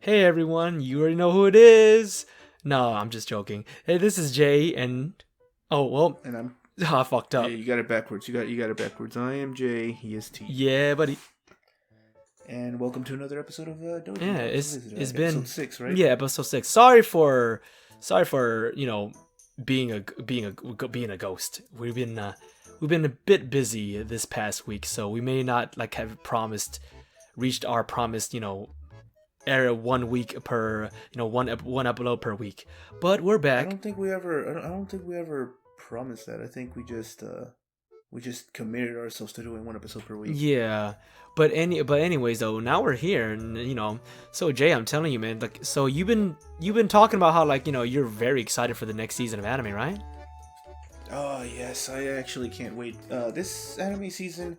Hey everyone, you already know who it is. No, I'm just joking. Hey, this is Jay, and oh well, And I'm I fucked yeah, up. you got it backwards. You got it backwards. I am Jay. He is T. Yeah, buddy. And welcome to another episode of Doujin Yeah, Talks. What is it? it's been Episode 6, right? yeah, episode 6. Sorry for being a ghost. We've been a bit busy this past week, so we may not like have reached our promised air 1 week per one upload per week. But we're I back. don't think we ever. I don't think we ever promised that. I think we just committed ourselves to doing one episode per week. Yeah, but anyways though, now we're here, and so Jay, I'm telling you, man, like, so you've been talking about how like you're very excited for the next season of anime, right? Oh yes, I actually can't wait. This anime season,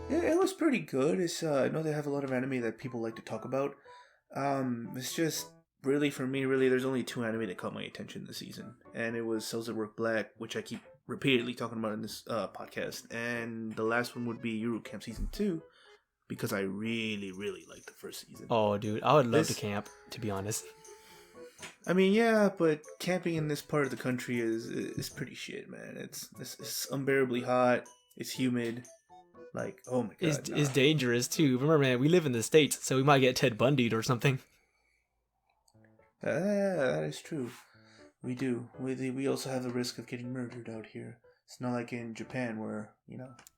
it was pretty good. It's I know they have a lot of anime that people like to talk about. It's just really for me, really, there's only two anime that caught my attention this season, and it was Cells at Work Black, which I keep repeatedly talking about in this podcast, and the last one would be Yuru Camp Season 2, because I really, really liked the first season. Oh, dude, I would love to This, camp, to be honest. I mean, yeah, but camping in this part of the country is pretty shit, man. It's unbearably hot. It's humid. Like, oh my It's, god, it's nah. dangerous too. Remember, man, we live in the States, so we might get Ted Bundy'd or something. That is true. We do. We also have the risk of getting murdered out here. It's not like in Japan where,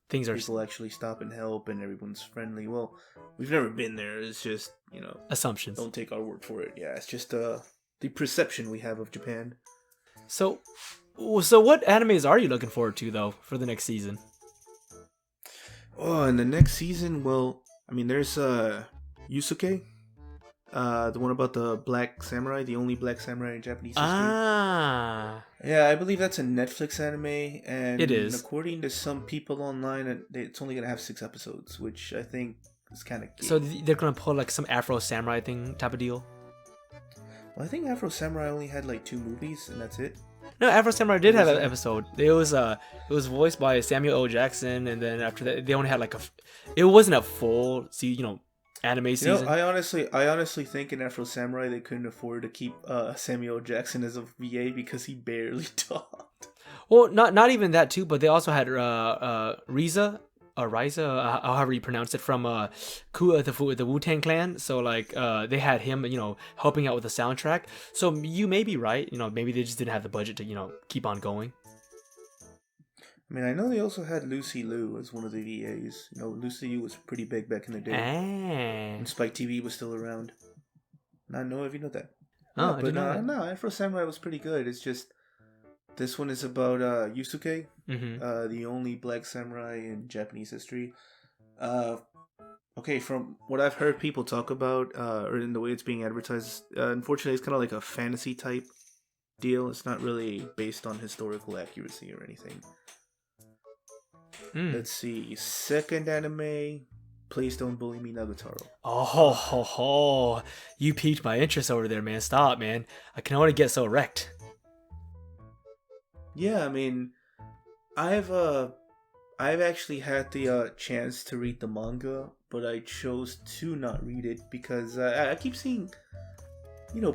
Things are people actually stop and help and everyone's friendly. Well, we've never been there. It's just, assumptions. don't take our word for it. Yeah, it's just the perception we have of Japan. So, so what animes are you looking forward to though for the next season? Oh, and the next season, well, I mean, there's Yusuke, the one about the black samurai, the only black samurai in Japanese history. Ah, Yeah, I believe that's a Netflix anime, and it is. according to some people online, it's only gonna have 6 episodes, which I think is kind of gay. So they're gonna pull like some Afro samurai thing type of deal. Well, I think Afro Samurai only had like 2 movies, and that's it. No, Afro Samurai did have Was an it? episode. It was voiced by Samuel L. Jackson, and then after that, they only had like it wasn't a full anime You season. know, I honestly think in Afro Samurai they couldn't afford to keep Samuel Jackson as a VA because he barely talked. Well, not even that too, but they also had Riza, however you pronounce it, from the Wu-Tang Clan. So like they had him, helping out with the soundtrack. So you may be right. Maybe they just didn't have the budget to keep on going. I mean, I know they also had Lucy Liu as one of the VAs. Lucy Liu was pretty big back in the day Ah. when Spike TV was still around. I know if you know that. Oh, Yeah, I but didn't know that. no, Afro Samurai was pretty good. It's just this one is about Yusuke, Mm-hmm. the only black samurai in Japanese history. Okay, from what I've heard people talk about, or in the way it's being advertised, unfortunately, it's kind of like a fantasy type deal. It's not really based on historical accuracy or anything. Mm. Let's see. Second anime, Please Don't Bully Me Nagutaro. Oh, ho, ho. You piqued my interest over there, man. Stop, man. I can only get so wrecked. Yeah, I mean, I've actually had the chance to read the manga, but I chose to not read it because I keep seeing,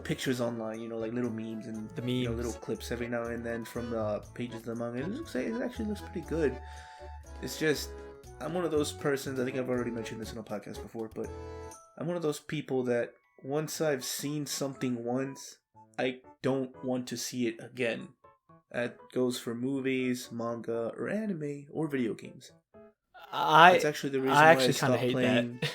pictures online, like little memes and The memes. little clips every now and then from the pages of the manga. It actually looks pretty good. It's just I'm one of those persons. I think I've already mentioned this in a podcast before, but I'm one of those people that once I've seen something once, I don't want to see it again. That goes for movies, manga, or anime, or video games. That's actually the reason I why I actually kind of stopped hate playing. that.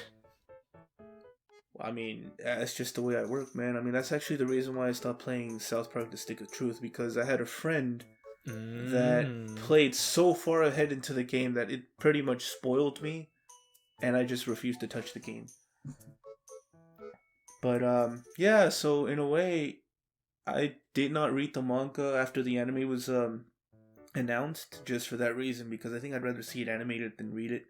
I mean, that's just the way I work, man. I mean, that's actually the reason why I stopped playing South Park: The Stick of Truth, because I had a friend that played so far ahead into the game that it pretty much spoiled me, and I just refused to touch the game. But yeah, so in a way, I did not read the manga after the anime was announced, just for that reason, because I think I'd rather see it animated than read it.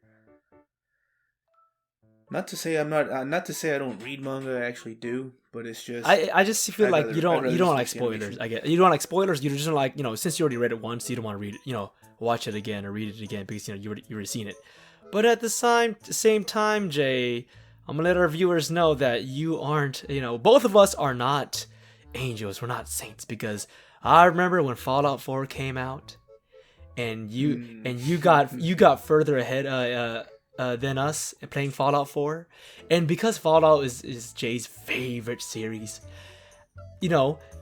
Not to say not to say I don't read manga, I actually do, but it's just I just feel like you don't I'd rather like stick to spoilers. animation. I get you don't like spoilers. You're just like since you already read it once, you don't want to read it. Watch it again or read it again because you already seen it. But at the same time, Jay, I'm gonna let our viewers know that you aren't, both of us are not angels. We're not saints, because I remember when Fallout 4 came out, and you got further ahead than us playing Fallout 4, and because Fallout is Jay's favorite series,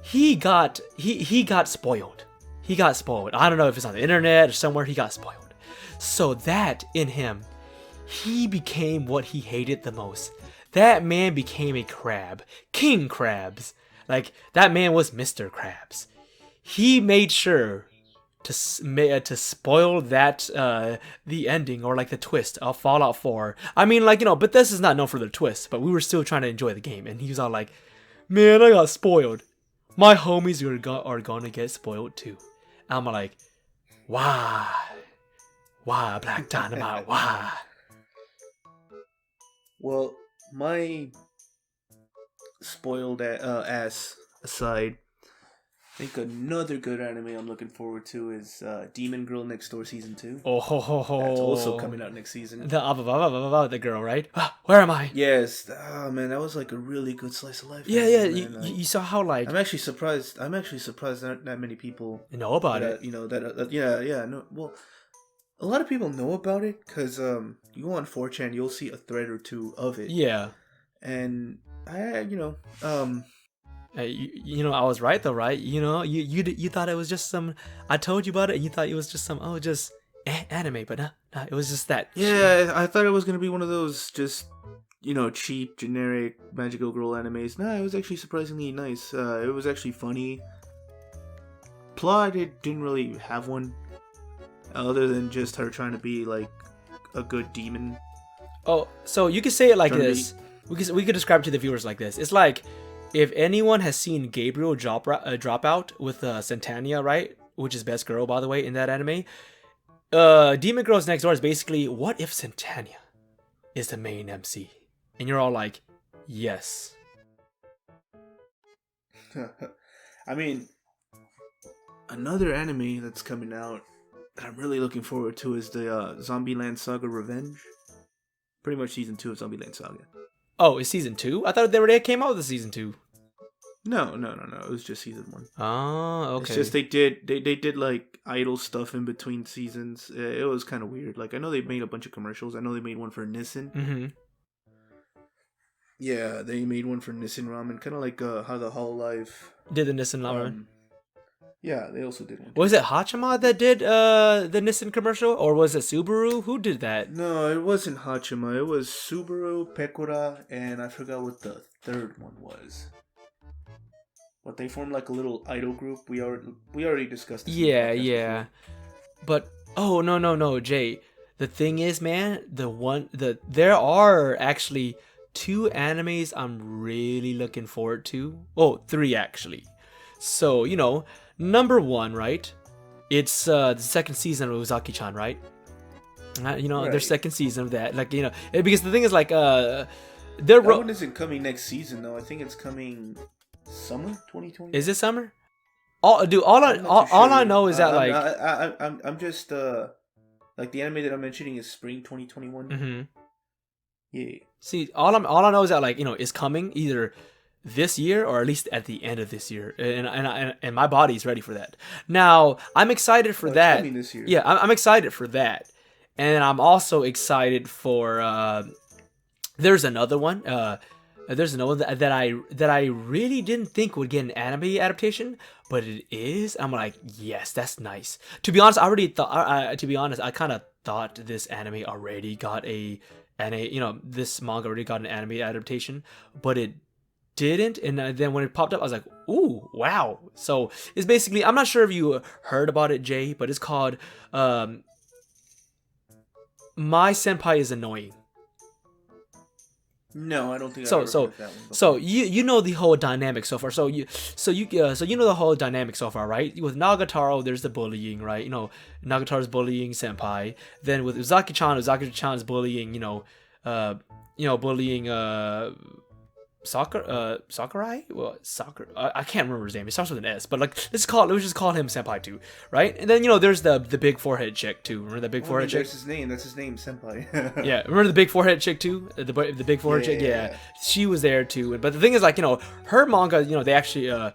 he got spoiled. He got spoiled. I don't know if it's on the internet or somewhere. He got spoiled. So that in him, he became what he hated the most. That man became a crab. King Krabs. Like, that man was Mr. Krabs. He made sure to spoil that the ending, or like the twist of Fallout 4. I mean, like, but this is not known for the twist, but we were still trying to enjoy the game, and he was all like, man, I got spoiled. My homies are gonna get spoiled too. I'm like, why Black Dynamite, why? Well, my spoiled ass aside, I think another good anime I'm looking forward to is Demon Girl Next Door Season 2. Oh ho ho ho! That's also coming out next season. The girl, right? Where am I? Yes. Oh man, that was like a really good slice of life. Yeah. You saw how, like, I'm actually surprised that not many people know about it. No, well, a lot of people know about it because you go on 4chan, you'll see a thread or two of it. Yeah. And I I was right though, right? You thought it was just some. I told you about it, and you thought it was just some. Oh, just anime, but no, it was just that. Yeah, I thought it was gonna be one of those just cheap, generic magical girl animes. No, it was actually surprisingly nice. It was actually funny. Plot, it didn't really have one, other than just her trying to be like a good demon. Oh, so you could say it like this. We could describe it to the viewers like this. It's like, if anyone has seen Gabriel drop out with Centania, right? Which is best girl, by the way, in that anime. Demon Girls Next Door is basically, what if Centania is the main MC? And you're all like, yes. I mean, another anime that's coming out that I'm really looking forward to is the Zombieland Saga Revenge. Pretty much season 2 of Zombieland Saga. Oh, it's season 2? I thought they already came out with the season 2. No. It was just season 1. Oh, okay. It's just they did like idle stuff in between seasons. It was kind of weird. Like, I know they made a bunch of commercials. I know they made one for Nissan. Mm-hmm. Yeah, they made one for Nissan Ramen. Kind of like how the Hololive did the Nissan Ramen. Yeah, they also did one. Was it Hachima that did the Nissan commercial, or was it Subaru? Who did that? No, it wasn't Hachima. It was Subaru, Pecora, and I forgot what the third one was. But they formed like a little idol group. We already discussed this. Yeah. But no, Jay. The thing is, man, there are actually 2 animes I'm really looking forward to. Oh, 3 actually. So, number 1, right? It's the second season of Uzaki-chan, right? Right. Their second season of that. Like, because the thing is, like, that one isn't coming next season, though. I think it's coming summer 2020. Is it summer? All I know is that, like, I'm just like, the anime that I'm mentioning is spring 2021. Mm-hmm. Yeah. See, all I know is that, like, it's coming either this year or at least at the end of this year, and my body's ready for that. Now, I'm excited for that. It's coming this year. Yeah, I'm excited for that, and I'm also excited for. There's another one. There's another one that I really didn't think would get an anime adaptation, but it is. I'm like, yes, that's nice. To be honest, I already thought. To be honest, I kind of thought this anime already got this manga already got an anime adaptation, but it didn't. And then when it popped up, I was like, ooh, wow. So it's basically, I'm not sure if you heard about it, Jay, but it's called My Senpai is Annoying. No, I don't think. So you know the whole dynamic so far. So you know the whole dynamic so far, right? With Nagatoro, there's the bullying, right? Nagataro's bullying Senpai. Then with Uzaki-chan is bullying, bullying Sakurai? Well, I can't remember his name. It starts with an S, but like let's just call him Senpai too, right? And then there's the big forehead chick too. Remember the big forehead chick? That's his name. That's his name, Senpai. Yeah, remember the big forehead chick too? The big forehead chick. Yeah, she was there too. But the thing is, like her manga, they actually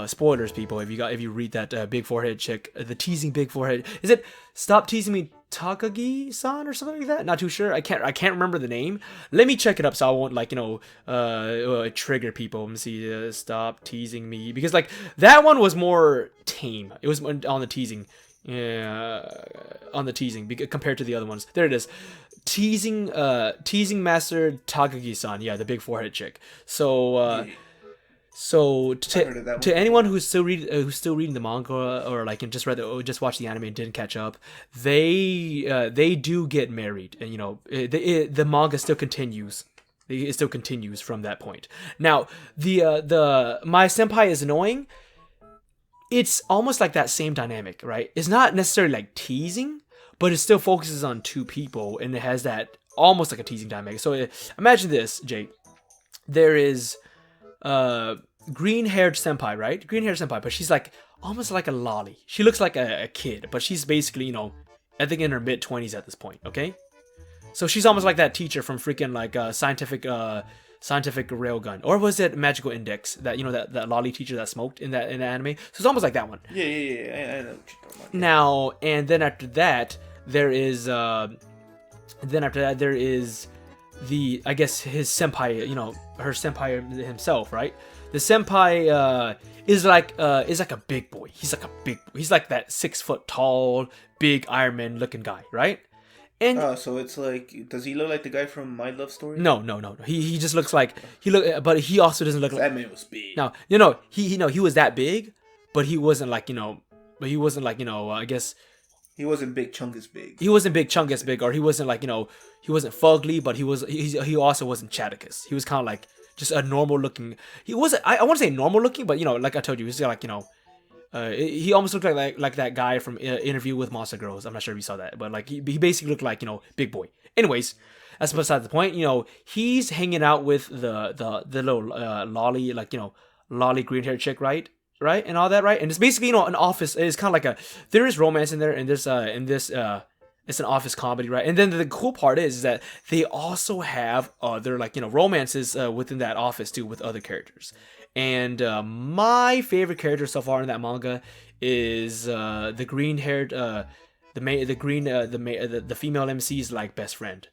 spoilers, people. If you read that big forehead chick, the teasing big forehead. Is it Stop Teasing Me Takagi-san or something like that? Not too sure. I can't remember the name. Let me check it up so I won't trigger people. Let me see. Stop Teasing Me, because like that one was more tame. It was on the teasing. Yeah, on the teasing compared to the other ones. There it is. Teasing Master Takagi-san. Yeah, the big forehead chick. So to anyone who's still reading the manga, or like just watch the anime and didn't catch up, they do get married, and the manga still continues. It still continues from that point. Now the My Senpai is Annoying. It's almost like that same dynamic, right? It's not necessarily like teasing, but it still focuses on two people, and it has that almost like a teasing dynamic. So imagine this, Jake. There is green-haired senpai, right? Green-haired senpai, but she's like almost like a lolly. She looks like a kid, but she's basically, I think in her mid-20s at this point, okay? So she's almost like that teacher from freaking like scientific railgun, or was it Magical Index, that that lolly teacher that smoked in the anime? So it's almost like that one. Yeah. I know what you're talking about. Now, and then after that there is the, I guess, his senpai, her senpai himself, right? The senpai is like a big boy. He's like that 6 foot tall, big Iron Man looking guy, right? And so it's like, does he look like the guy from My Love Story? No. He just looks like but he also doesn't look like that man was big. No, he was that big, but he wasn't like I guess he wasn't Big Chungus big. He wasn't Big Chungus big, or he wasn't like he wasn't fugly, but he also wasn't Chaticus. He was kind of like just a normal looking. He wasn't. I want to say normal looking, but like I told you, he's like he almost looked like that guy from Interview with Monster Girls. I'm not sure if you saw that, but like he basically looked like big boy. Anyways, that's beside the point. He's hanging out with the little lolly, like lolly green haired chick, right, and all that, right. And it's basically an office. It's kind of like there is romance in there, and there's it's an office comedy, right? And then the cool part is that they also have other romances within that office too, with other characters. And my favorite character so far in that manga is the green-haired, the female MC's like best friend,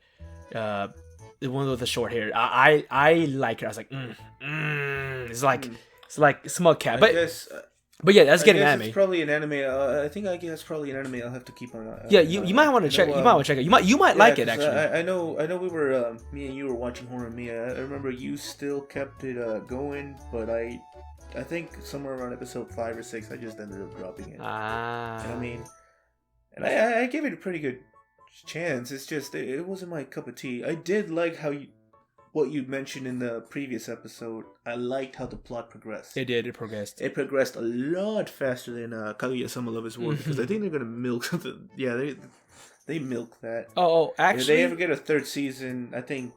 the one with the short hair. I like her. I was like, it's like smug cat, but yeah, that's getting anime. It's probably an anime. I think it's probably an anime I'll have to keep on. Yeah, you might want to check. You might want to check it. You might like it actually. I know. We were me and you were watching Horror Me. I remember you still kept it going, but I think somewhere around episode 5 or 6, I just ended up dropping it. And I gave it a pretty good chance. It's just it wasn't my cup of tea. I did like what you mentioned in the previous episode. I liked how the plot progressed. It progressed. It progressed a lot faster than Kaguya-sama Love is War, because I think they're gonna milk something. Yeah, they milk that. Oh, actually, if they ever get a third season, I think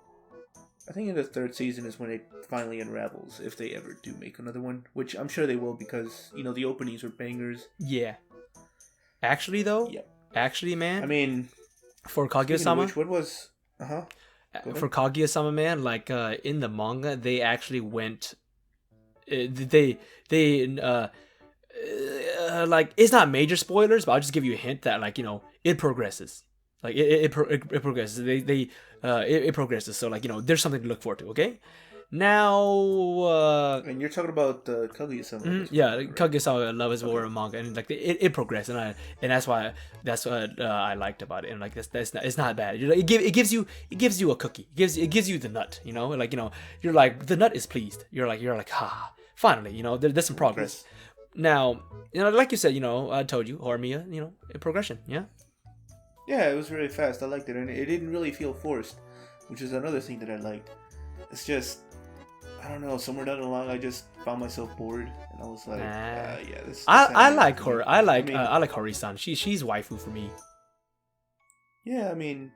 in the third season is when it finally unravels. If they ever do make another one, which I'm sure they will, because the openings were bangers. Yeah. Actually, though. Yeah. Actually, man. I mean, for Kaguya-sama. What was? For Kaguya-sama, man, like in the manga, they actually went. They like, it's not major spoilers, but I'll just give you a hint that it progresses. Like it progresses. It progresses. So there's something to look forward to. Okay. Now, and you're talking about Kaguya-sama. Yeah, Kaguya-sama Love is War manga, and like it progressed, and that's what I liked about it, and like it's not bad. It gives you a cookie. It gives you the nut. You're like, the nut is pleased. You're like finally. There's some progress. Now, like you said, I told you, Horimiya, progression. Yeah. Yeah, it was really fast. I liked it, and it didn't really feel forced, which is another thing that I liked. It's just, I don't know, somewhere down the line I just found myself bored, and I was like, yeah, this. I like her. I like Hori-san. She's waifu for me. Yeah, I mean,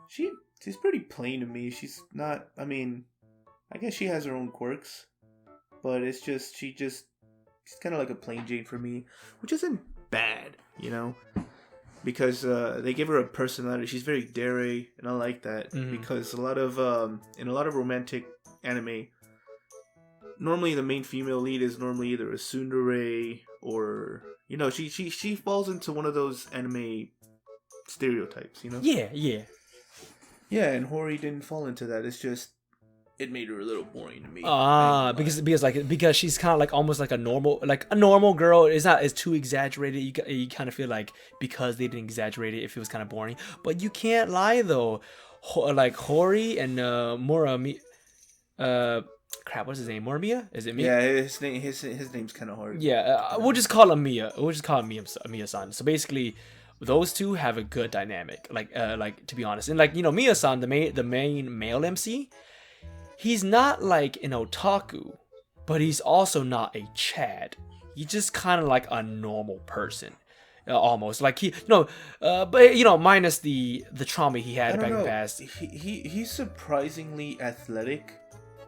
she's pretty plain to me. She's not. I mean, I guess she has her own quirks, but it's just she's kind of like a plain Jane for me, which isn't bad, because they give her a personality. She's very dare, and I like that because a lot of in a lot of romantic anime, normally the main female lead is normally either a tsundere or she falls into one of those anime stereotypes. Yeah. And Hori didn't fall into that. It's just it made her a little boring to me. Because she's kind of like almost like a normal girl. It's too exaggerated. You kind of feel like because they didn't exaggerate it, if it was kind of boring. But you can't lie though. Like Hori and Murami, what's his name? Muramiya? Is it Mia? Yeah, his name's kind of hard. Yeah, we'll just call him Mia. We'll just call him Mia-san. So basically, those two have a good dynamic. Like to be honest, and Mia-san, the main male MC. He's not like an otaku, but he's also not a Chad. He's just kind of like a normal person, almost like but minus the trauma he had back in the past. He's surprisingly athletic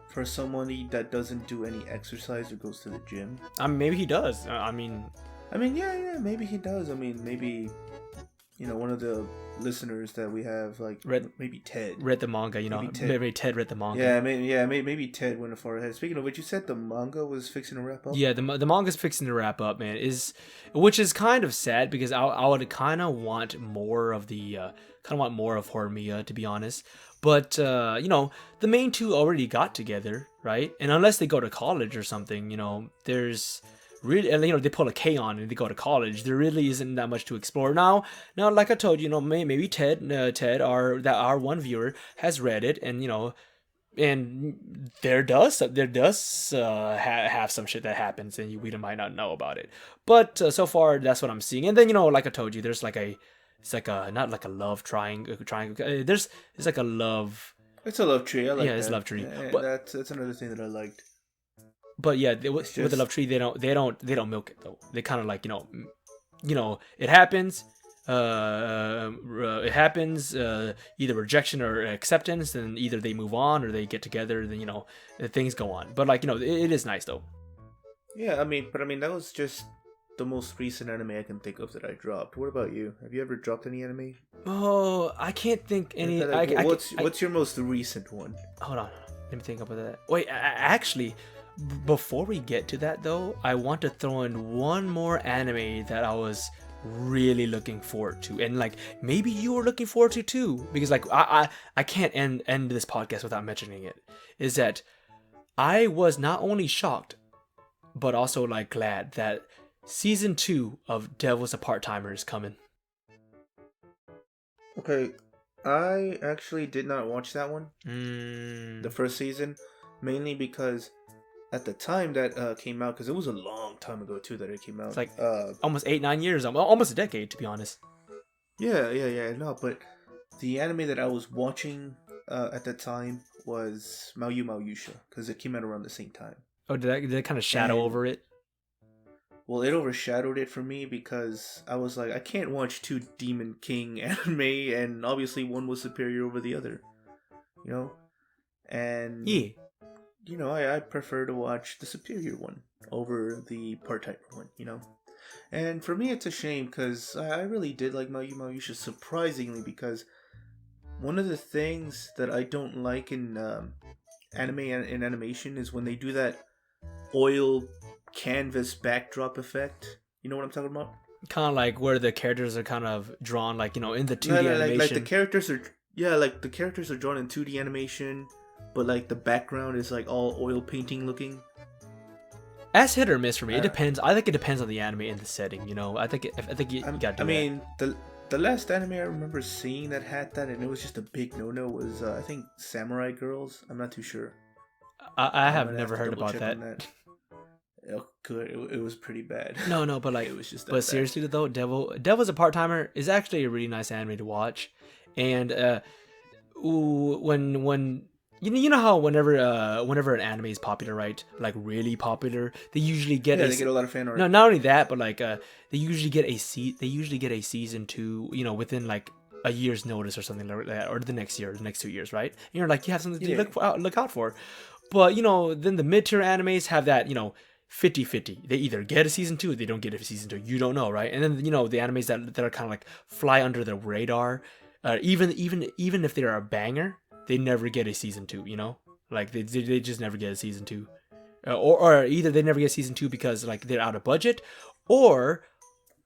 for someone that doesn't do any exercise or goes to the gym. I mean, maybe he does. Yeah, maybe he does. I mean, maybe. One of the listeners that we have, maybe Ted read the manga. Maybe Ted read the manga. Yeah, maybe Ted went far ahead. Speaking of which, you said the manga was fixing to wrap up. Yeah, the manga's fixing to wrap up, man. Which is kind of sad because I would kind of want more of Horimiya, to be honest. But the main two already got together, right? And unless they go to college or something, there's. Really, they pull a K on and they go to college. There really isn't that much to explore now. Like I told you, maybe Ted, our one viewer has read it, and and there does have some shit that happens, and we might not know about it. But so far, that's what I'm seeing. And then like I told you, there's it's not like a love triangle. It's like a love. It's a love tree. I like that. It's a love tree. Yeah, but that's another thing that I liked. But yeah, with the love tree, they don't milk it though. They kind of like it happens. It happens. Either rejection or acceptance, and either they move on or they get together. Then things go on. But it is nice though. Yeah, I mean that was just the most recent anime I can think of that I dropped. What about you? Have you ever dropped any anime? Oh, I can't think any. What's your most recent one? Hold on, let me think about that. Wait, actually. Before we get to that though, I want to throw in one more anime that I was really looking forward to, and maybe you were looking forward to too, because I can't end this podcast without mentioning it. Is that I was not only shocked, but also glad that season 2 of Devil's a Part-Timer is coming. Okay, I actually did not watch that one. The first season, mainly because. At the time that came out, because it was a long time ago too that it came out. It's almost 8-9 years, almost a decade to be honest. Yeah. No, but the anime that I was watching at the time was Mayusha, because it came out around the same time. Oh, did that kind of shadow over it? Well, it overshadowed it for me because I was like, I can't watch 2 Demon King anime, and obviously one was superior over the other, and yeah. I prefer to watch the superior one over the part-timer one, And for me, it's a shame because I really did like Mayusha, surprisingly, because one of the things that I don't like in anime and in animation is when they do that oil canvas backdrop effect. You know what I'm talking about? Kind of like where the characters are kind of drawn, in the 2D animation. Like the characters are drawn in 2D animation. But the background is all oil painting looking. That's hit or miss for me. It depends. I think it depends on the anime and the setting. I think you gotta do that. I mean, the last anime I remember seeing that had that, and it was just a big no was I think Samurai Girls. I'm not too sure. I have never heard about that. Oh, good. It was pretty bad. No, but it was just. But seriously though, Devil's a Part-Timer is actually a really nice anime to watch, and when. You know how whenever an anime is popular, right? Really popular, they usually get they get a lot of fan art. No, not only that, but they usually get a season 2, within a year's notice or something like that, or the next 2 years, right? And you're you have something to look out for. But then the mid-tier animes have that 50-50. They either get a season 2 or they don't get a season 2. You don't know, right? And then the animes that are kind of like fly under the radar, even if they're a banger, they never get a season 2. Like they just never get a season 2. Or either they never get season 2 because like they're out of budget, or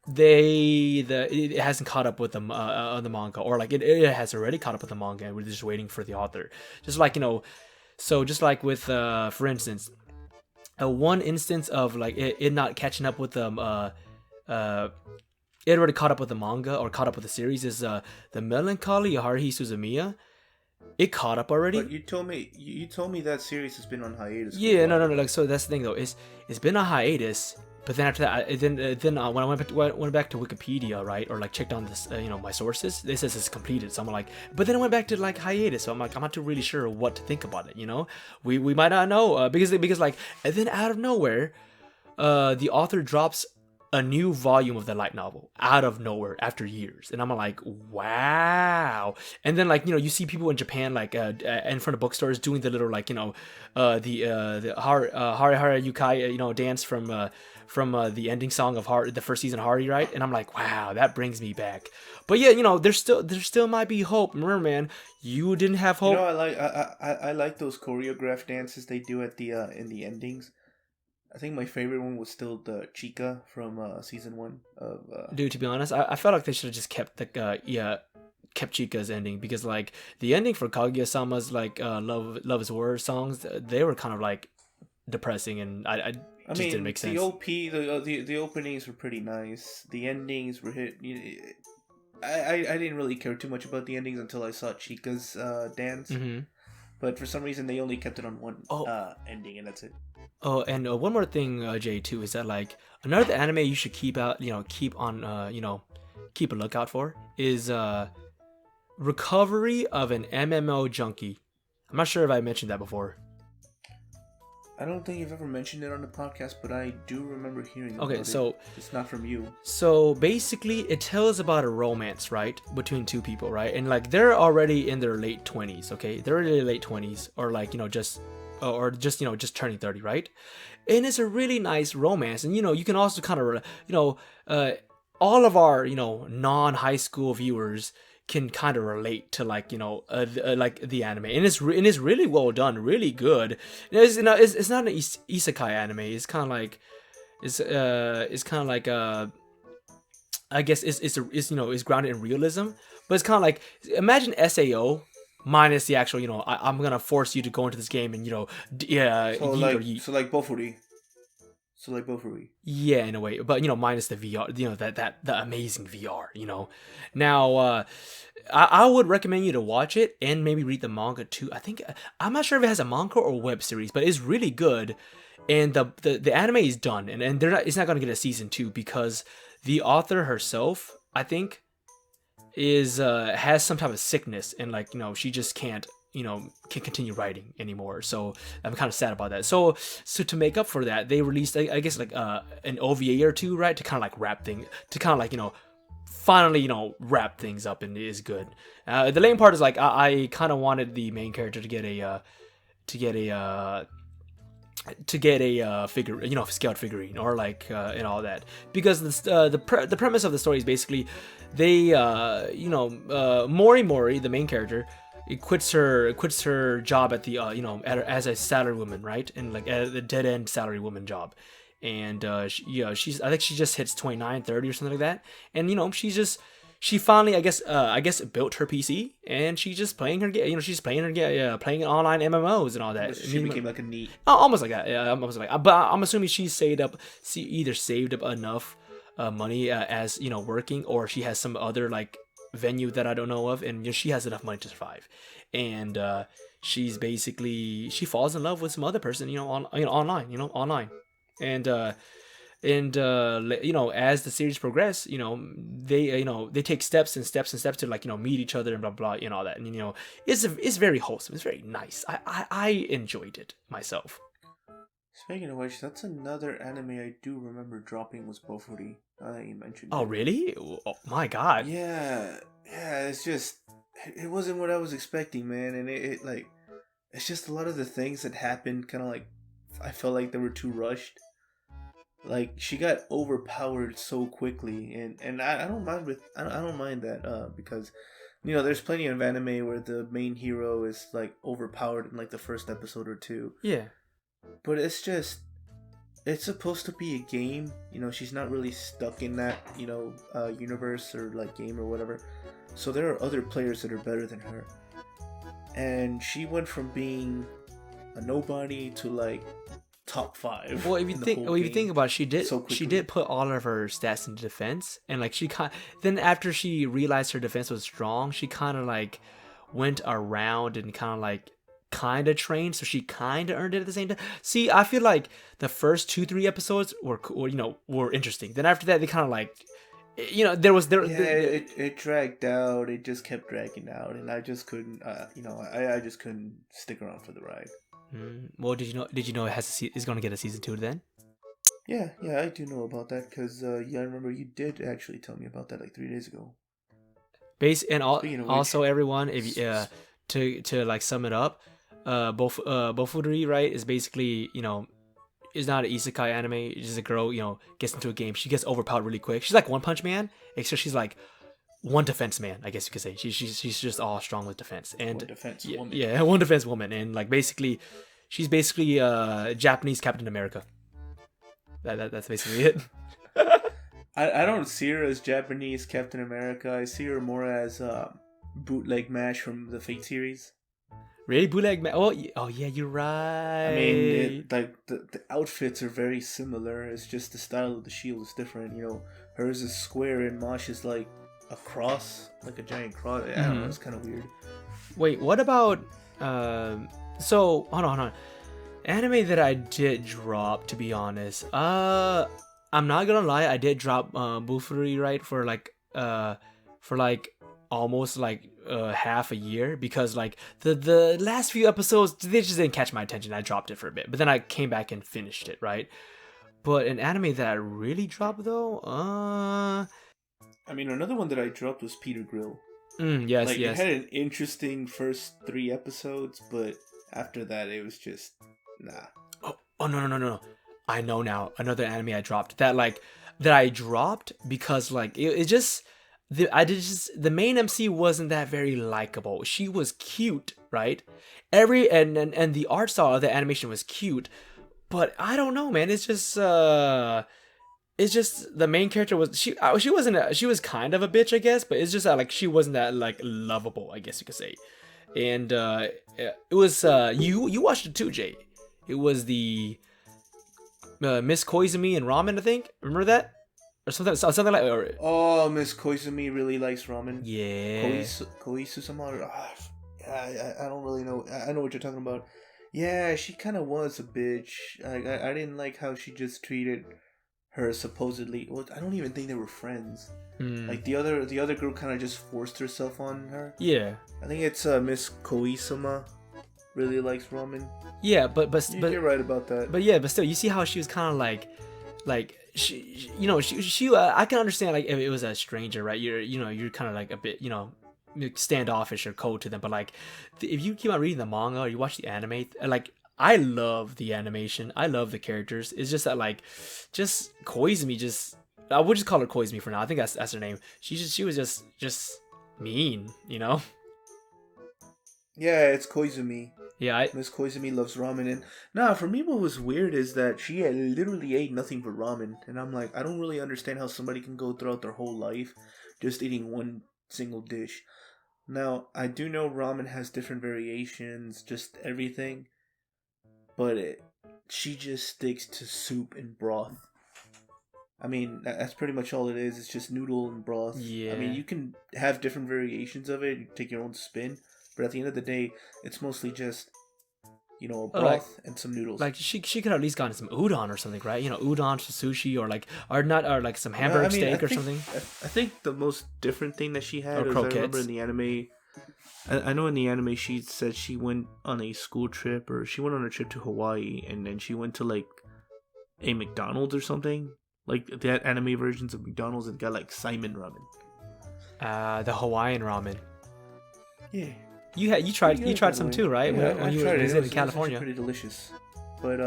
it hasn't caught up with them on the manga, or like it has already caught up with the manga and we're just waiting for the author. Just like so just like with for instance, one instance of like it not catching up with them, it already caught up with the manga or caught up with the series is the Melancholy Haruhi Suzumiya. It caught up already. But you told me that series has been on hiatus. Yeah, no. Like, so that's the thing though. It's been a hiatus, but then after that, then when I went back to Wikipedia, right, or like checked on this, my sources, it says it's completed. So I'm like, but then I went back to like hiatus. So I'm like, I'm not too really sure what to think about it. We might not know because like, and then out of nowhere, the author drops a new volume of the light novel out of nowhere after years, and I'm like, wow. And then like you see people in Japan like in front of bookstores doing the little like the Hare Hare Yukai dance from the ending song of the first season of Hari, right? And I'm like, wow, that brings me back. But yeah, there still might be hope. Remember, man, you didn't have hope. I like those choreographed dances they do at the in the endings. I think my favorite one was still the Chica from season 1 of. Dude, to be honest, I felt like they should have just kept kept Chica's ending, because like the ending for Kaguya-sama's like Love is War songs, they were kind of like depressing, and I just didn't make sense. The OP, the openings were pretty nice. The endings were hit. I didn't really care too much about the endings until I saw Chica's dance. Mm-hmm. But for some reason, they only kept it on one ending, and that's it. Oh, and one more thing, Jay, too, is that like another anime you should keep a lookout for is Recovery of an MMO Junkie. I'm not sure if I mentioned that before. I don't think you've ever mentioned it on the podcast, but I do remember hearing about it. Okay, so it's not from you. So basically, it tells about a romance, right, between two people, right, and like they're already in their late 20s. Okay, they're in their late 20s, or like just turning 30, right? And it's a really nice romance, and you can also kind of all of our non-high school viewers can kind of relate to like like the anime, and it's really well done, really good. It's not an isekai anime. It's kind of like I guess it's grounded in realism, but it's kind of like, imagine SAO minus the actual I'm gonna force you to go into this game and so like Bofuri. So like Bofuri. Yeah, in a way, but minus the VR, the amazing VR. Now I would recommend you to watch it and maybe read the manga too. I'm not sure if it has a manga or web series, but it's really good. And the anime is done, and it's not gonna get a season 2 because the author herself, I think, has some type of sickness, and like she just can't continue writing anymore. So I'm kind of sad about that. So to make up for that, they released I guess like an OVA or two, right, to kind of like finally wrap things up, and it is good. The lame part is like I kind of wanted the main character to get a figure, scaled figurine, or like and all that, because the premise of the story is basically they Mori, the main character, quits her job at the as a salary woman, right, and like at a dead end salary woman job, and she's I think she just hits 29, 30 or something like that, and she finally I guess built her PC, and she's just playing her playing online MMOs and all that. She became like a neat, almost like that. Yeah, almost like. But I'm assuming she either saved up enough money as working, or she has some other like venue that I don't know of, and she has enough money to survive, and she falls in love with some other person online, and as the series progress, they take steps to like meet each other and blah blah and all that, and it's very wholesome, it's very nice. I enjoyed it myself. Speaking of which, that's another anime I do remember dropping, was Bofuri. Now that you mentioned it. Really? Oh my god. Yeah, it's just it wasn't what I was expecting, man, and it like it's just a lot of the things that happened kind of like I felt like they were too rushed. Like she got overpowered so quickly, and I don't mind with I don't mind that because there's plenty of anime where the main hero is like overpowered in like the first episode or two. Yeah. But it's supposed to be a game. She's not really stuck in that universe or like game or whatever. So there are other players that are better than her, and she went from being a nobody to like top 5. Well, if you think about it, she did put all of her stats into defense, and like then after she realized her defense was strong, she kind of like went around and kind of trained, so she kind of earned it at the same time. See, I feel like the first 2-3 episodes were interesting. Then after that, they kind of like, it dragged out. It just kept dragging out, and I just couldn't, I just couldn't stick around for the ride. Well, did you know it's going to get a season 2 then? Yeah, I do know about that because I remember you did actually tell me about that like 3 days ago. Also, everyone, if to like sum it up, Bofuri, right, is basically is not an isekai anime. It's just a girl gets into a game. She gets overpowered really quick. She's like One Punch Man, except she's like one defense man, I guess you could say. She's just all strong with defense and one defense woman. Yeah, one defense woman, and like basically, she's basically Japanese Captain America. That's basically it. I don't see her as Japanese Captain America. I see her more as bootleg Mash from the Fate series. Really, bootleg Mash? Oh yeah, you're right. I mean, the outfits are very similar. It's just the style of the shield is different. Hers is square and Mash is like a cross, like a giant cross. I don't know, it's kind of weird. Wait, what about so hold on. Anime that I did drop, to be honest. I'm not gonna lie, I did drop Bufuri, right, for almost like half a year, because like the last few episodes, they just didn't catch my attention. I dropped it for a bit, but then I came back and finished it, right? But an anime that I really dropped though, I mean, another one that I dropped was Peter Grill. Yes. It had an interesting first 3 episodes, but after that, it was just nah. Oh no! I know now. Another anime I dropped that I dropped because like it just the main MC wasn't that very likable. She was cute, right? And the art style of the animation was cute, but I don't know, man. It's just the main character she was kind of a bitch, I guess, but it's just that like she wasn't that like lovable, I guess you could say. And it was you watched it too, Jay. It was the Miss Koizumi and Ramen, I think. Remember that? Or something like. Oh, Miss Koizumi really likes ramen. Yeah. Koizu-sama. I don't really know. I know what you're talking about. Yeah, she kind of was a bitch. I didn't like how she just treated her supposedly. Well, I don't even think they were friends. Like the other girl kind of just forced herself on her. Yeah. I think it's Miss Koizumi really likes ramen. Yeah, but you're right about that. But yeah, but still, you see how she was kind of like she I can understand like if it was a stranger, right? You're kind of like a bit standoffish or cold to them, but like if you keep on reading the manga or you watch the anime, like I love the animation, I love the characters. It's just that like just Koizumi, I would just call her Koizumi for now. I think that's her name. She was just mean, Yeah, it's Koizumi. Yeah, Miss Koizumi loves ramen, and for me what was weird is that she had literally ate nothing but ramen, and I'm like, I don't really understand how somebody can go throughout their whole life just eating one single dish. Now, I do know ramen has different variations, just everything, but she just sticks to soup and broth. I mean, that's pretty much all it is. It's just noodle and broth. Yeah. I mean, you can have different variations of it, you take your own spin. But at the end of the day, it's mostly just, a broth and some noodles. Like she could have at least gotten some udon or something, right? Udon for sushi or like some hamburger steak or something. I think the most different thing that she had or is croquettes. I remember in the anime. I know in the anime she said she went on a school trip or she went on a trip to Hawaii and then she went to like a McDonald's or something. Like the anime versions of McDonald's and got like Simon ramen. The Hawaiian ramen. Yeah. You tried some too, right? Yeah, When I you tried were it. visiting It was California. actually pretty delicious. But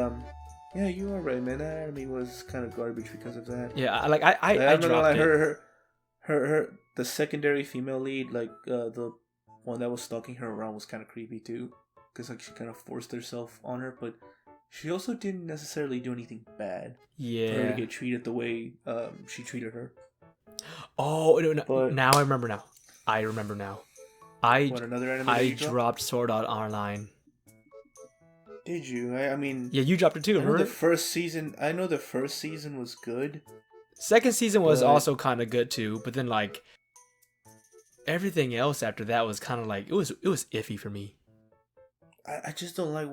yeah, you are right, man. That anime was kind of garbage because of that. Yeah, I I'm not gonna dropped lie, it. her the secondary female lead, like the one that was stalking her around, was kind of creepy too, because like she kind of forced herself on her, but she also didn't necessarily do anything bad for her to Yeah. get treated the way she treated her. Oh, no, But now I remember now. I what, another anime that I you dropped? dropped Sword Art Online. Did you? I mean, Yeah, you dropped it too. I know Remember? the first season. I know the first season was good, Second season was but also kind of good too, but then like everything else after that was kind of like it was iffy for me. I just don't like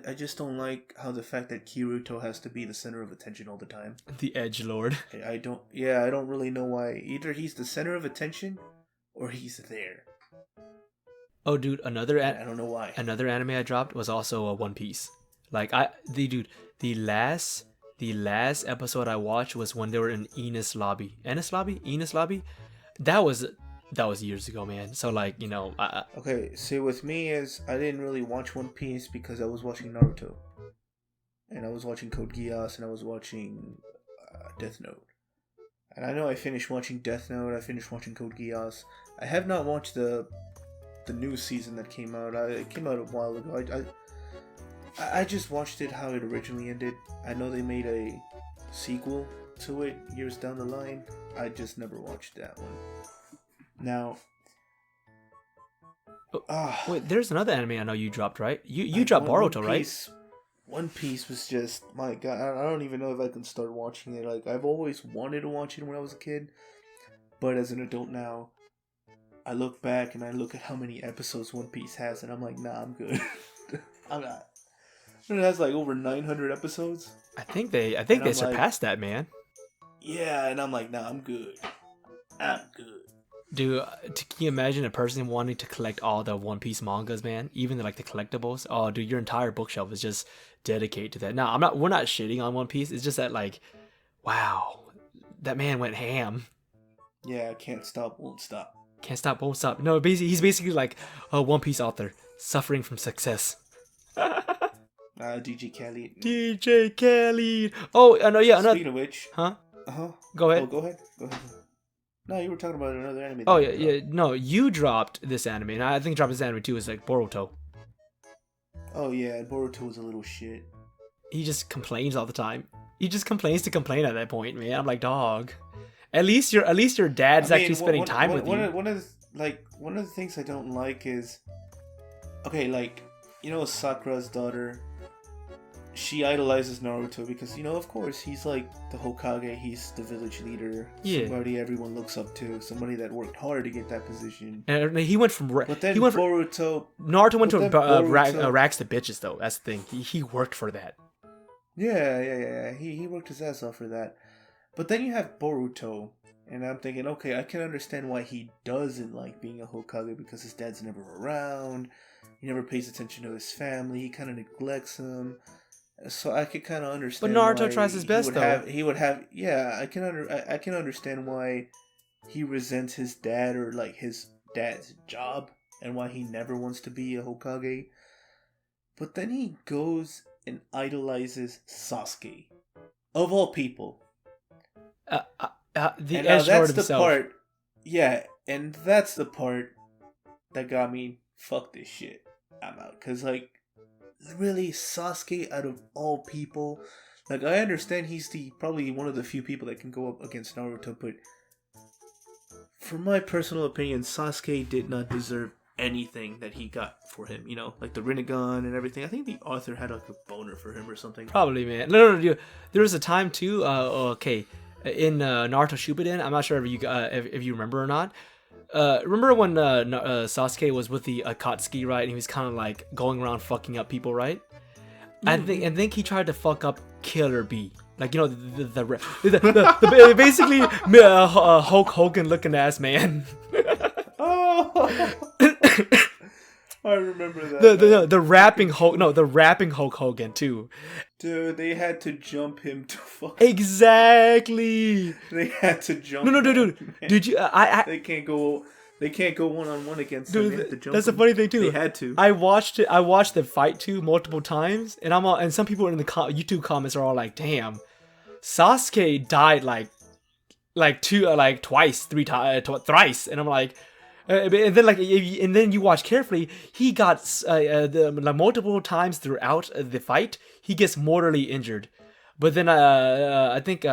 I just don't like how the fact that Kiruto has to be the center of attention all the time. The Edge Lord. I don't really know why. Either he's the center of attention or he's there. Oh, dude, I don't know why. another anime I dropped was also a One Piece. Like the last episode I watched was when they were in Enos Lobby. Enos Lobby. That was years ago, man. So like Okay, see, with me is I didn't really watch One Piece because I was watching Naruto, and I was watching Code Geass, and I was watching Death Note. And I know I finished watching Death Note. I finished watching Code Geass. I have not watched the new season that came out. It came out a while ago. I just watched it how it originally ended. I know they made a sequel to it years down the line. I just never watched that one. Now, wait, there's another anime I know you dropped, right? You dropped Boruto, right? One Piece was just, my god, I don't even know if I can start watching it. Like, I've always wanted to watch it when I was a kid, but as an adult now, I look back and I look at how many episodes One Piece has, and I'm like, nah, I'm good. I'm not. It has like over 900 episodes. I think they surpassed that, man. Yeah, and I'm like, nah, I'm good. I'm good. Dude, can you imagine a person wanting to collect all the One Piece mangas, man? Even the collectibles. Oh, dude, your entire bookshelf is just dedicated to that. No, we're not shitting on One Piece. It's just that like, wow, that man went ham. Yeah, can't stop, won't stop. Can't stop, won't stop. No, he's basically like a One Piece author suffering from success. DJ Khaled. DJ Khaled. Oh, no, yeah. Speaking of which, huh? Uh-huh. Go ahead. Oh, go ahead. No, you were talking about another anime. Oh yeah. No, you dropped this anime, and I think dropped this anime too. Is like Boruto. Oh yeah, Boruto was a little shit. He just complains all the time. He just complains to complain at that point, man. I'm like, dog. At least your dad's actually spending time with you. One of the things I don't like is, okay, like, you know, Sakura's daughter. She idolizes Naruto because, you know, of course, he's like the Hokage, he's the village leader, somebody everyone looks up to, somebody that worked hard to get that position. And he went from Naruto went to racks to bitches, though. That's the thing. He worked for that. Yeah. He worked his ass off for that. But then you have Boruto, and I'm thinking, okay, I can understand why he doesn't like being a Hokage because his dad's never around, he never pays attention to his family, he kind of neglects him. So I could kind of understand. But Naruto tries his best, though. I can understand why he resents his dad or like his dad's job and why he never wants to be a Hokage. But then he goes and idolizes Sasuke, of all people. The Edge Lord himself. Part. Yeah, and that's the part that got me. Fuck this shit. I'm out. Cause like, really, Sasuke out of all people, like, I understand he's probably one of the few people that can go up against Naruto, but from my personal opinion, Sasuke did not deserve anything that he got for him, you know, like the Rinnegan and everything. I think the author had like a boner for him or something. Probably, man. No. There was a time too. In Naruto Shippuden, I'm not sure if you remember or not. Remember when Sasuke was with the Akatsuki, right? And he was kind of like going around fucking up people, right? Mm-hmm. I think he tried to fuck up Killer Bee. Like, you know, the basically Hulk Hogan looking ass man. Oh, I remember that. The rapping Hulk Hogan too. Dude, they had to jump him to fuck. Exactly. They had to jump. No, dude. Man. Did you? They can't go. They can't go one-on-one against Dude, them. They have to jump that's the them. funny thing too. They had to. I watched the fight too multiple times, and and some people in the YouTube comments are all like, "Damn, Sasuke died twice, thrice," and I'm like, and then you watch carefully, he got multiple times throughout the fight, he gets mortally injured, but then I think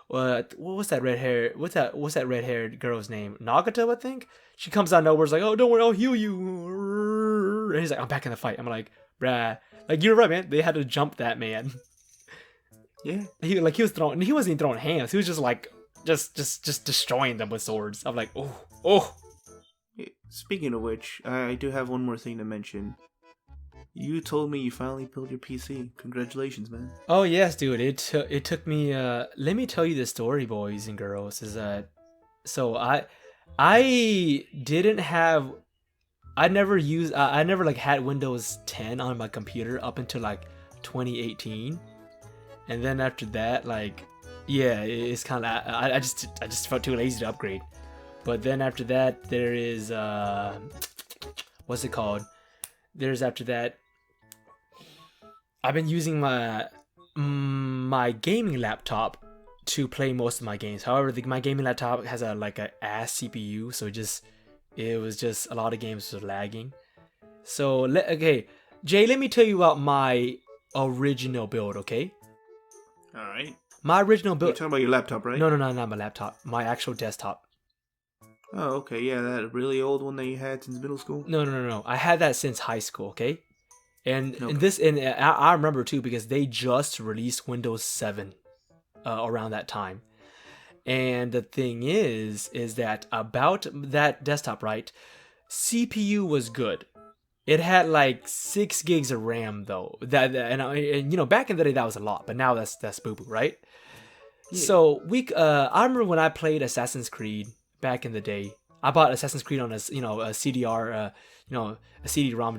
what was that red hair? What's that red haired girl's name? Nagata, I think. She comes out of nowhere, like, "Oh, don't worry, I'll heal you." And he's like, "I'm back in the fight." I'm like, "Bruh, like you're right, man. They had to jump that man." Yeah. He was throwing. He wasn't even throwing hands. He was just like, just destroying them with swords. I'm like, oh. Speaking of which, I do have one more thing to mention. You told me you finally built your PC. Congratulations, man. Oh yes, dude. It took me. Let me tell you the story, boys and girls. Is that so? I didn't have. I never had Windows 10 on my computer up until like 2018, and then after that, like, yeah, it's kind of. I just felt too lazy to upgrade. But then after that, there is what's it called? There's after that. I've been using my gaming laptop to play most of my games. However, my gaming laptop has a ass CPU, so it was just a lot of games were lagging. So okay, Jay, let me tell you about my original build. Okay. All right. My original build. You're talking about your laptop, right? No, not my laptop. My actual desktop. Oh, okay. Yeah, that really old one that you had since middle school. No. I had that since high school. Okay. And okay. I remember too because they just released Windows 7 around that time. And the thing is that about that desktop, right? CPU was good. It had like 6 gigs of RAM though. And you know, back in the day that was a lot, but now that's boo boo, right? Yeah. So I remember when I played Assassin's Creed back in the day. I bought Assassin's Creed on a CDR, a CD-ROM,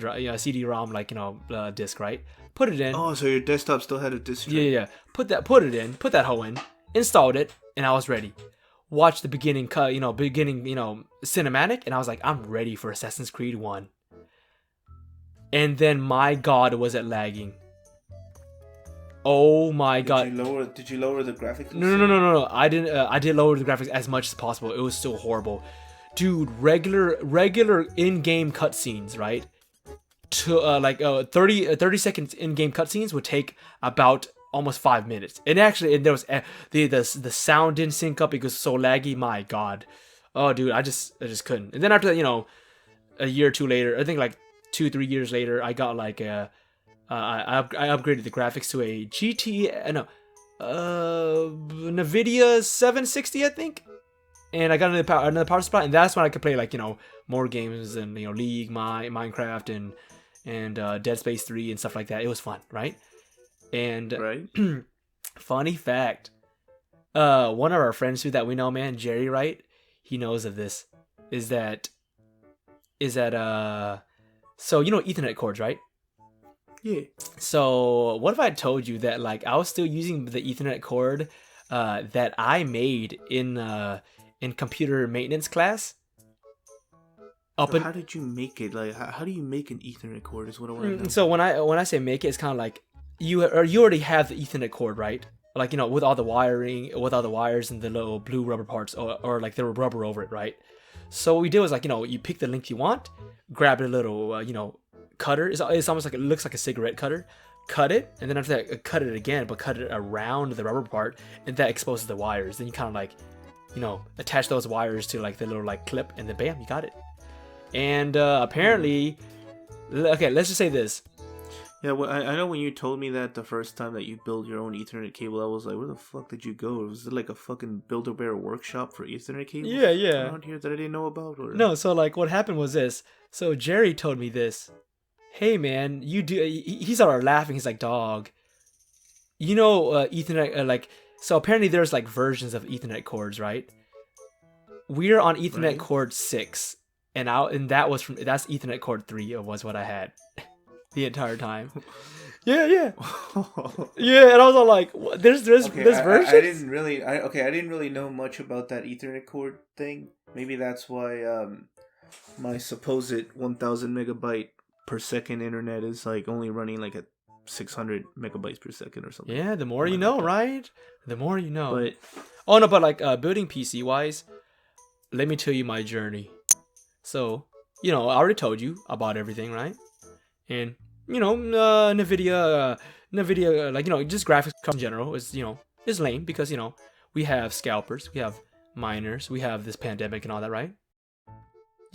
disc, right? Put it in. Oh, so your desktop still had a disc drive? Yeah. Put that hoe in, installed it, and I was ready. Watched the beginning cinematic, and I was like, I'm ready for Assassin's Creed 1. And then, my God, was it lagging. Oh my God! Did you lower the graphics? No. I didn't. I did lower the graphics as much as possible. It was still horrible. Dude, regular in-game cutscenes, right? To 30 seconds in-game cutscenes would take about almost 5 minutes. And actually, there was the sound didn't sync up because it was so laggy. My God, oh dude, I just couldn't. And then after that, a year or two later, I think like 2-3 years later, I got like I upgraded the graphics to a NVIDIA 760, I think. And I got another power supply, and that's when I could play more games and League, Minecraft, and Dead Space 3 and stuff like that. It was fun, right? And right. Funny fact, one of our friends that we know, man, Jerry, right? He knows of this. Is that so Ethernet cords, right? Yeah. So what if I told you that I was still using the Ethernet cord that I made in computer maintenance class? How did you make it? How do you make an Ethernet cord? Is what I want to know. So when I say make it, it's kind of like you already have the Ethernet cord, right? With all the wiring, with all the wires and the little blue rubber parts, or there were rubber over it, right? So what we did was you pick the length you want, grab a little cutter. It's almost like it looks like a cigarette cutter. Cut it, and then after that, cut it again, but cut it around the rubber part, and that exposes the wires. Then you kind of attach those wires to the little clip, and then bam, you got it. And apparently, okay, let's just say this. Yeah, well, I know when you told me that the first time that you built your own Ethernet cable, I was like, where the fuck did you go? Was it like a fucking Build-A-Bear workshop for Ethernet cables? Yeah. Around here that I didn't know about? Or? No, so what happened was this. So Jerry told me this. Hey man, he started laughing. He's like, dog, Ethernet, so apparently there's versions of Ethernet cords, right? We're on Ethernet cord 6, and that's Ethernet cord 3 was what I had the entire time. Yeah. Yeah, and I was all like, what? There's versions? I didn't really know much about that Ethernet cord thing. Maybe that's why my supposed 1,000 megabyte per second internet is like only running like at 600 megabytes per second or something. Yeah, the more you know, right? The more you know. But oh no, but like building PC wise, let me tell you my journey. So, I already told you about everything, right? And Nvidia, like just graphics cards in general is lame because we have scalpers, we have miners, we have this pandemic and all that, right?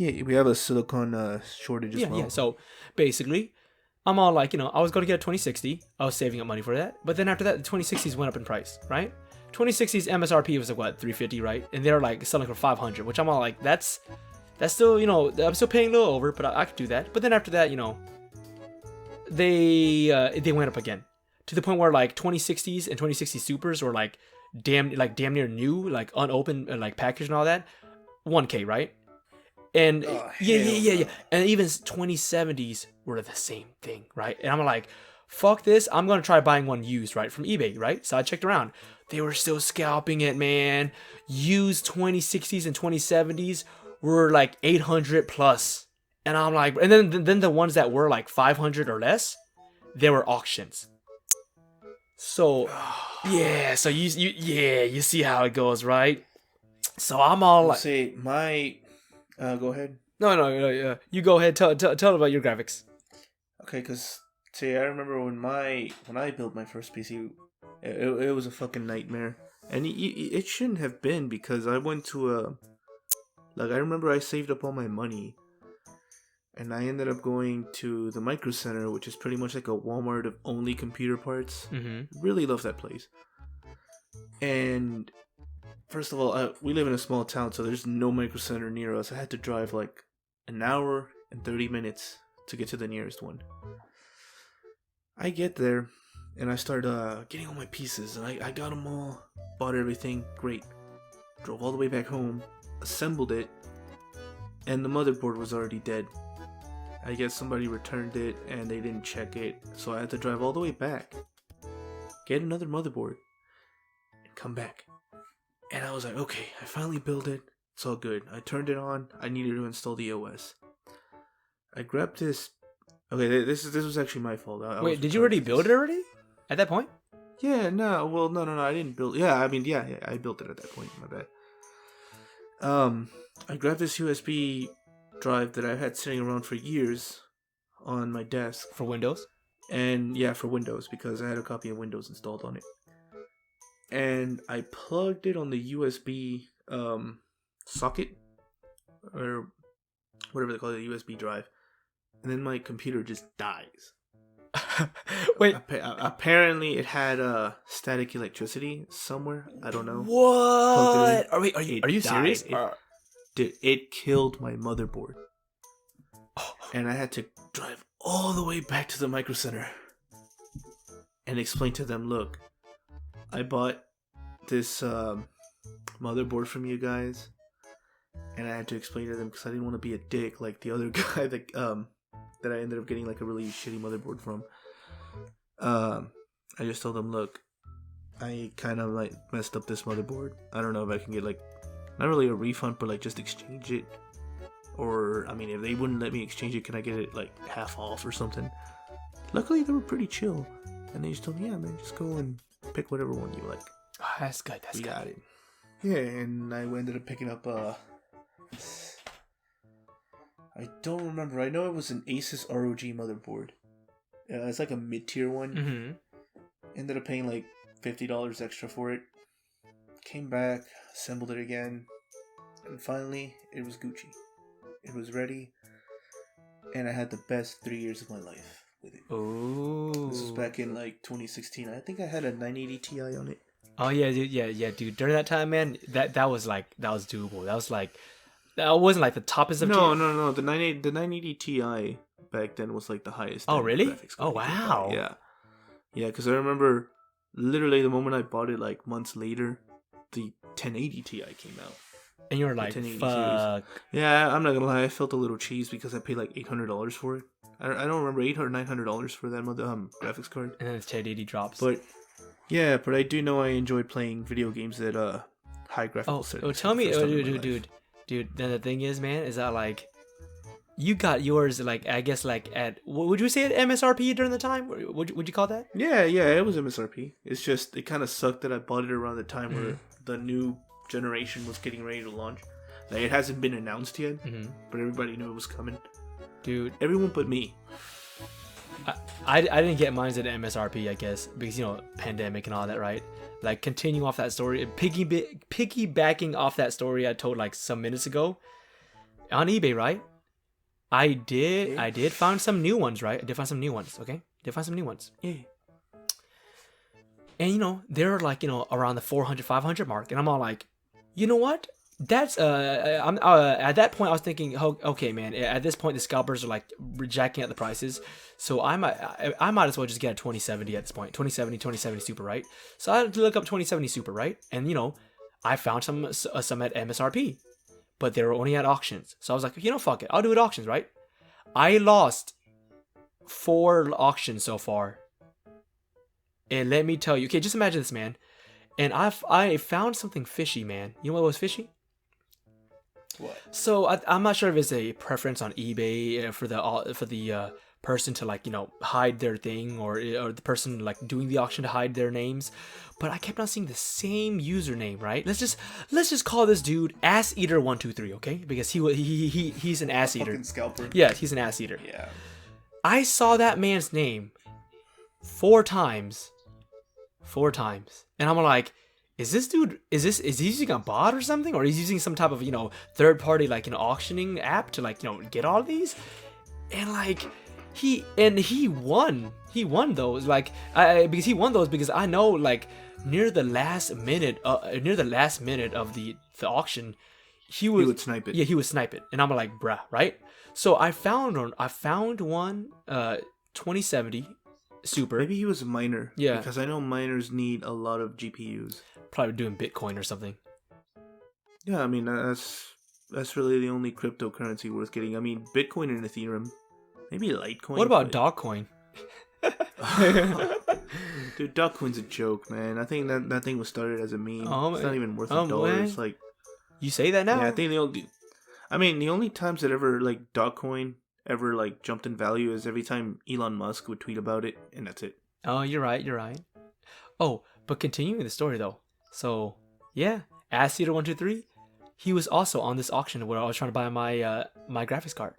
yeah, we have a silicon shortage as well. Yeah. So basically, I'm all like, I was going to get a 2060. I was saving up money for that. But then after that, the 2060s went up in price, right? 2060s MSRP was like, what, 350, right? And they're like selling for 500, which I'm all like, that's still, I'm still paying a little over, but I could do that. But then after that, they went up again to the point where like 2060s and 2060 supers were like damn near new, like unopened, like packaged and all that. 1K, right? And yeah. And even 2070s were the same thing, right? And I'm like, fuck this. I'm going to try buying one used, right? From eBay, right? So I checked around. They were still scalping it, man. Used 2060s and 2070s were like 800 plus. And I'm like, and then the ones that were like 500 or less, they were auctions. So, yeah. So you see how it goes, right? So I'm all like, say my. Go ahead. No. You go ahead. Tell about your graphics. Okay, because I remember when I built my first PC, it was a fucking nightmare, and it shouldn't have been because I went to I remember I saved up all my money, and I ended up going to the Micro Center, which is pretty much like a Walmart of only computer parts. Mm-hmm. Really love that place. And first of all, we live in a small town, so there's no Micro Center near us. I had to drive like an hour and 30 minutes to get to the nearest one. I get there, and I start getting all my pieces, and I got them all, bought everything, great. Drove all the way back home, assembled it, and the motherboard was already dead. I guess somebody returned it, and they didn't check it, so I had to drive all the way back, get another motherboard, and come back. And I was like, okay, I finally built it. It's all good. I turned it on. I needed to install the OS. I grabbed this. Okay, this was actually my fault. Wait, did you already build it already? At that point? Yeah, no. Well, no. I didn't build. Yeah, I mean, yeah. I built it at that point. My bad. I grabbed this USB drive that I've had sitting around for years on my desk For Windows? and yeah, for Windows because I had a copy of Windows installed on it. And I plugged it on the USB socket or whatever they call it, the USB drive, and then my computer just dies. Wait, apparently it had static electricity somewhere. I don't know. what? Are you serious? Dude, it killed my motherboard, and I had to drive all the way back to the Micro Center and explain to them, look, I bought this motherboard from you guys, and I had to explain to them because I didn't want to be a dick like the other guy that I ended up getting like a really shitty motherboard from. I just told them, look, I kind of like messed up this motherboard. I don't know if I can get like not really a refund, but like just exchange it. Or I mean, if they wouldn't let me exchange it, can I get it like half off or something? Luckily, they were pretty chill, and they just told me, yeah, man, just go and pick whatever one you like. Oh, that's good. That's we good. got it. Yeah, and I ended up picking up I don't remember. I know it was an Asus ROG motherboard. It's like a mid-tier one. Mm-hmm. Ended up paying like $50 extra for it. Came back, assembled it again, and finally, it was Gucci. It was ready, and I had the best 3 years of my life with it. Oh. This was back in like 2016. I think I had a 980 Ti on it. Oh yeah, dude. During that time, man, that was doable. That wasn't like the toppest of. No. The 980 Ti back then was like the highest. Oh really? Graphics Oh wow. Yeah. Because I remember literally the moment I bought it, like months later, the 1080 Ti came out. And you were like, fuck. Series. Yeah, I'm not gonna lie. I felt a little cheese because I paid like $800 for it. I don't remember $800, $900 for that graphics card. And then the 1080 drops. But yeah, but I do know I enjoyed playing video games at high graphical settings. Oh, tell me, dude. Then the thing is, man, is that like You got yours like I guess like at would you say at MSRP during the time? Would you call that? Yeah, it was MSRP. It's just it kind of sucked that I bought it around the time where the new generation was getting ready to launch. Like, it hasn't been announced yet, but everybody knew it was coming. Dude, everyone but me. I didn't get mine at MSRP, I guess, because pandemic and all that, right? Like continuing off that story, piggybacking off that story I told like some minutes ago on eBay, right? I did find some new ones, right? I did find some new ones, okay? Did find some new ones. Yeah. And they're like, around the 400, 500 mark. And I'm all like, you know what? That's I'm at that point I was thinking, oh, okay, man. At this point, the scalpers are like jacking up the prices, so I might as well just get a 2070 at this point. 2070 Super, right? So I had to look up 2070 Super, right? And I found some at MSRP, but they were only at auctions. So I was like, fuck it, I'll do it auctions, right? I lost 4 auctions so far, and let me tell you, okay, just imagine this, man. And I found something fishy, man. You know what was fishy? What? So I'm not sure if it's a preference on eBay for the person to like hide their thing, or the person like doing the auction to hide their names, but I kept on seeing the same username, right? Let's just call this dude Ass Eater 123, okay? Because he's an ass eater. Fucking scalper. Yeah, he's an ass eater. Yeah. I saw that man's name 4 times, and I'm like, is this dude, is he using a bot or something, or is he using some type of third party like an auctioning app to like get all of these? And like he won those, like because he won those because I know like near the last minute of the auction he would snipe it. Yeah, he would snipe it, and I'm like, bruh, right? So I found one 2070 Super. Maybe he was a miner. Yeah, because I know miners need a lot of GPUs. Probably doing Bitcoin or something. Yeah, I mean that's really the only cryptocurrency worth getting. I mean, Bitcoin and Ethereum, maybe Litecoin. What about Dogecoin? Dude, Dogecoin's a joke, man. I think that thing was started as a meme. It's not even worth $1. Man. It's like, you say that now? Yeah, I think the only times that ever like Dogecoin ever like jumped in value is every time Elon Musk would tweet about it, and that's it. Oh, you're right. Oh, but continuing the story though. So yeah, Ass Eater 123, he was also on this auction where I was trying to buy my my graphics card,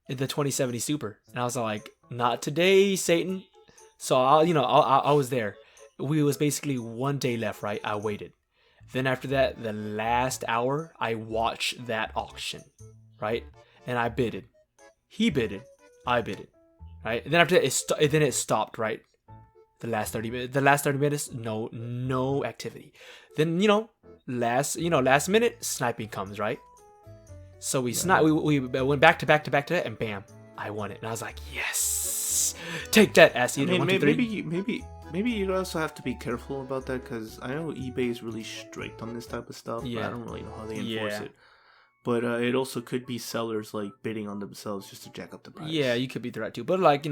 the 2070 Super, and I was like, not today, Satan. So I was there. We was basically 1 day left, right? I waited. Then after that, the last hour, I watched that auction, right? And I bidded. He bidded. I bidded. Right? And then after that, then it stopped, right? The last 30 minutes, no activity. Then, last minute, sniping comes, right? So we went back to back, and bam, I won it. And I was like, yes! Take that, Ass Eater 123. Maybe you also have to be careful about that, because I know eBay is really strict on this type of stuff, but I don't really know how they enforce it. But it also could be sellers like bidding on themselves just to jack up the price. Yeah, you could be right too. But like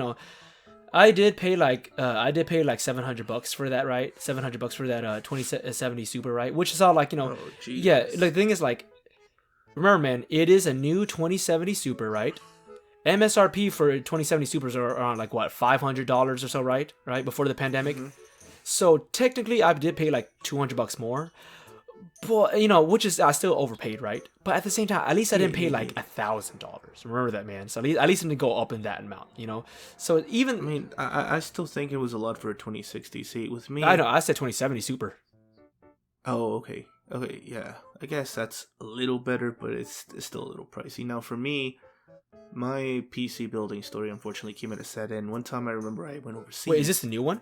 I did pay like $700 for that, right? $700 for that 2070 Super, right? Which is all like yeah. Like the thing is like, remember, man, it is a new 2070 Super, right? MSRP for 2070 Supers are around like what, $500 or so, right? Right before the pandemic. Mm-hmm. So technically, I did pay like $200 more. But which is I still overpaid, right? But at the same time, at least I didn't pay like $1,000. Remember that, man. So at least I didn't go up in that amount, So even, I mean, I still think it was a lot for a 2060. See, with me, I know I said 2070 Super. Oh, okay, yeah. I guess that's a little better, but it's still a little pricey. Now, for me, my PC building story unfortunately came at a sad end. One time, I remember I went overseas. Wait, is this the new one?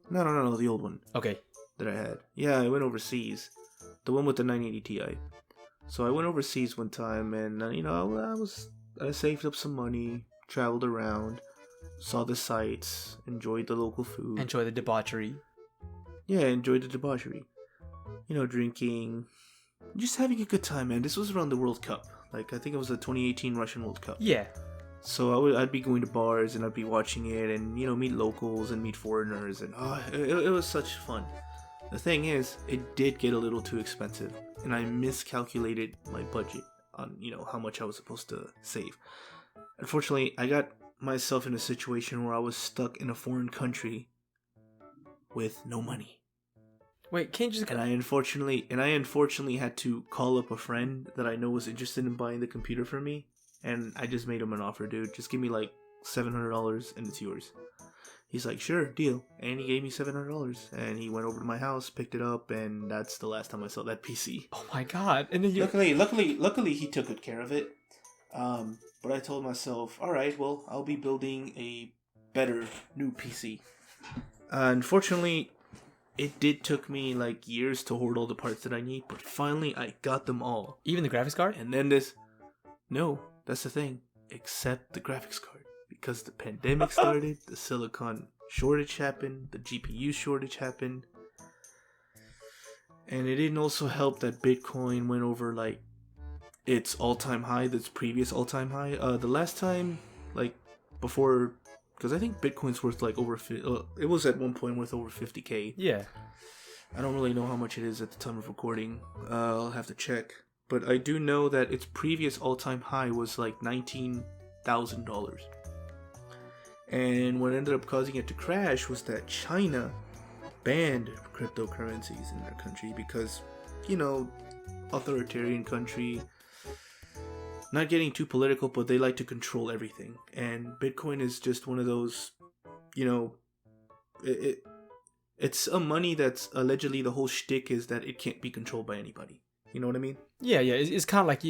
No, the old one. Okay. That I had. Yeah, I went overseas. The one with the 980 Ti. So I went overseas one time, and I saved up some money, traveled around, saw the sights, enjoyed the local food. Enjoy the debauchery. Yeah, enjoyed the debauchery. Drinking, just having a good time, man. This was around the World Cup. Like, I think it was the 2018 Russian World Cup. Yeah. So I'd be going to bars, and I'd be watching it, and meet locals and meet foreigners, and it was such fun. The thing is, it did get a little too expensive, and I miscalculated my budget on how much I was supposed to save. Unfortunately, I got myself in a situation where I was stuck in a foreign country with no money. Wait, can't you just... And I unfortunately had to call up a friend that I know was interested in buying the computer for me, and I just made him an offer, dude. Just give me like $700 and it's yours. He's like, sure, deal. And he gave me $700, and he went over to my house, picked it up, and that's the last time I saw that PC. Oh my god! And then you... Luckily, he took good care of it. But I told myself, all right, well, I'll be building a better new PC. Unfortunately, it did took me like years to hoard all the parts that I need, but finally I got them all. Even the graphics card? And then no, that's the thing, except the graphics card. Because the pandemic started, the silicon shortage happened, the GPU shortage happened. And it didn't also help that Bitcoin went over like its all-time high, its previous all-time high. The last time, like before, because I think Bitcoin's worth like over, it was at one point worth over 50K. Yeah. I don't really know how much it is at the time of recording. I'll have to check. But I do know that its previous all-time high was like $19,000. And what ended up causing it to crash was that China banned cryptocurrencies in their country because, authoritarian country, not getting too political, but they like to control everything. And Bitcoin is just one of those, it's a money that's allegedly the whole shtick is that it can't be controlled by anybody. You know what I mean? Yeah. It's kind of like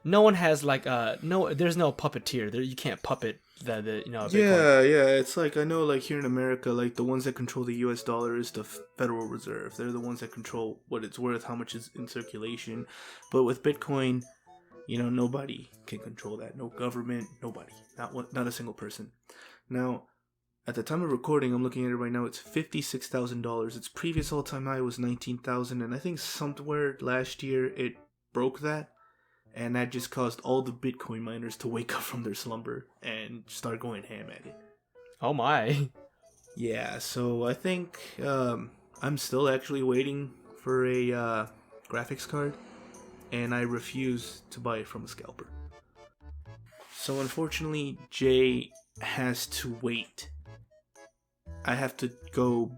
no one has like there's no puppeteer. You can't puppet the Bitcoin. Yeah. It's like I know like here in America, like the ones that control the U.S. dollar is the Federal Reserve. They're the ones that control what it's worth, how much is in circulation. But with Bitcoin, nobody can control that. No government, nobody, not a single person. Now, at the time of recording, I'm looking at it right now. It's $56,000. Its previous all-time high was $19,000, and I think somewhere last year it broke that, and that just caused all the Bitcoin miners to wake up from their slumber and start going ham at it. Oh my! Yeah, so I think I'm still actually waiting for a graphics card, and I refuse to buy it from a scalper. So unfortunately, Jay has to wait. I have to go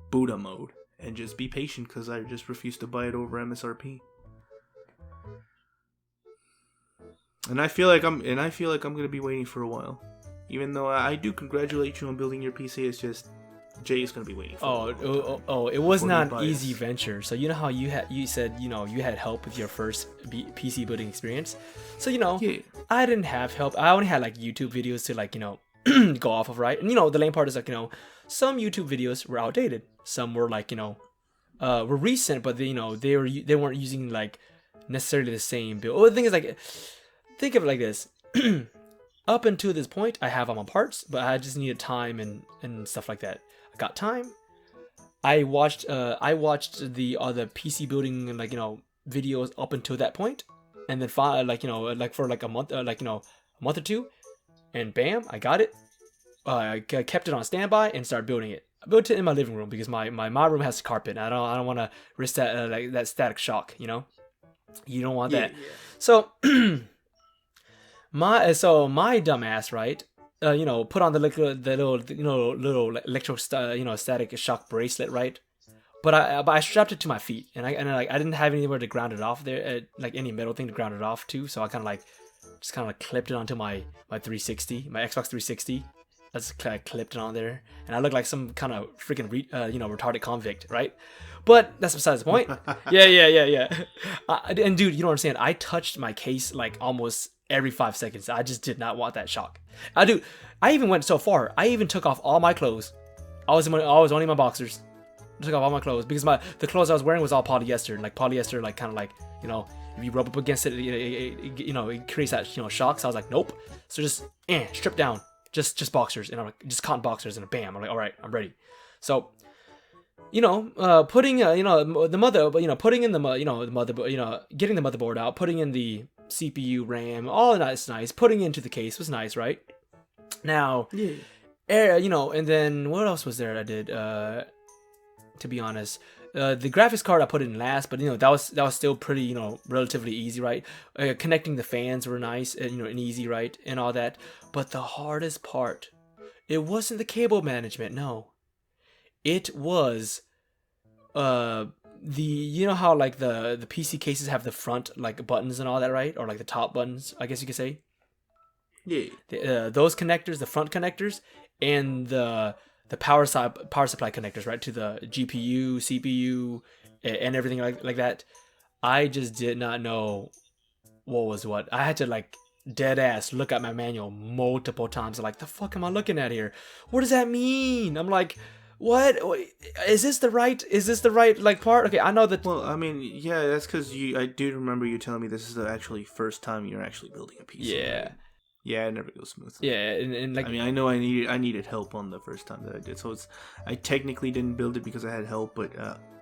Buddha mode and just be patient because I just refuse to buy it over MSRP. And I feel like I'm gonna be waiting for a while. Even though I do congratulate you on building your PC, it's just Jay is gonna be waiting for a while. It was not an easy venture. So how you said you had help with your first PC building experience. So yeah. I didn't have help. I only had like YouTube videos to like go off of, right? And the lame part is like some YouTube videos were outdated. Some were like were recent, but they weren't using like necessarily the same build. Oh, the thing is like, think of it like this. Up until this point, I have all my parts, but I just needed time and stuff like that. I got time. I watched the other PC building videos up until that point, and then for like a month, a month or two, and bam, I got it. I kept it on standby and started building it. I built it in my living room because my room has carpet. And I don't want to risk that that static shock. You don't want that. Yeah. So my dumbass, right? Put on the little electro static shock bracelet, right? But I strapped it to my feet, and I didn't have anywhere to ground it off there, like any metal thing to ground it off to. So I kind of clipped it onto my 360, my Xbox 360. I just kind of clipped it on there, and I look like some kind of freaking retarded convict, right? But that's besides the point. Yeah. And dude, you don't understand. I touched my case like almost every 5 seconds. I just did not want that shock. I even went so far. I even took off all my clothes. I was only in my boxers. I took off all my clothes because the clothes I was wearing was all polyester, like kind of like if you rub up against it, it creates that shock. So I was like, nope. So just strip down. Just boxers, and I'm like, just cotton boxers, and bam, I'm like, all right, I'm ready. So, putting the mother, putting in the motherboard, getting the motherboard out, putting in the CPU, RAM, all that's nice. Putting into the case was nice, right? Now, and then what else was there I did? To be honest, The graphics card I put in last, but that was still pretty relatively easy, right? Connecting the fans were nice and easy, right, and all that. But the hardest part, it wasn't the cable management, no. It was how like the PC cases have the front like buttons and all that, right? Or like the top buttons, I guess you could say. Yeah. Those connectors, the front connectors, and the power supply connectors, right, to the GPU, CPU, and everything like that. I just did not know what was what. I had to like dead ass look at my manual multiple times. Like, the fuck am I looking at here? What does that mean? I'm like, what is this the right? Is this the right like part? Okay, I know that. Well, I mean, yeah, that's because I do remember you telling me this is the actually first time you're actually building a PC. Yeah. Right? Yeah, it never goes smoothly. Yeah, and like, I mean, I know I needed help on the first time that I did, so I technically didn't build it because I had help, but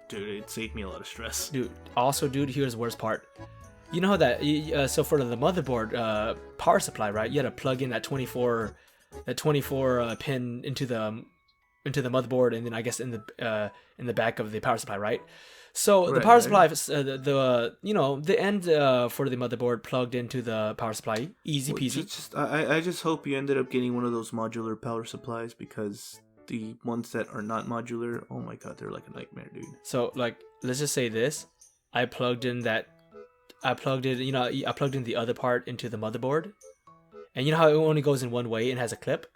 dude, it saved me a lot of stress. Dude, here's the worst part. You know that so for the motherboard power supply, right? You had to plug in that 24 pin into the motherboard, and then I guess in the back of the power supply, right? So the power supply, the end for the motherboard plugged into the power supply, easy peasy. I just hope you ended up getting one of those modular power supplies, because the ones that are not modular, oh my god, they're like a nightmare, dude. So like, let's just say this: I plugged in the other part into the motherboard, and you know how it only goes in one way and has a clip.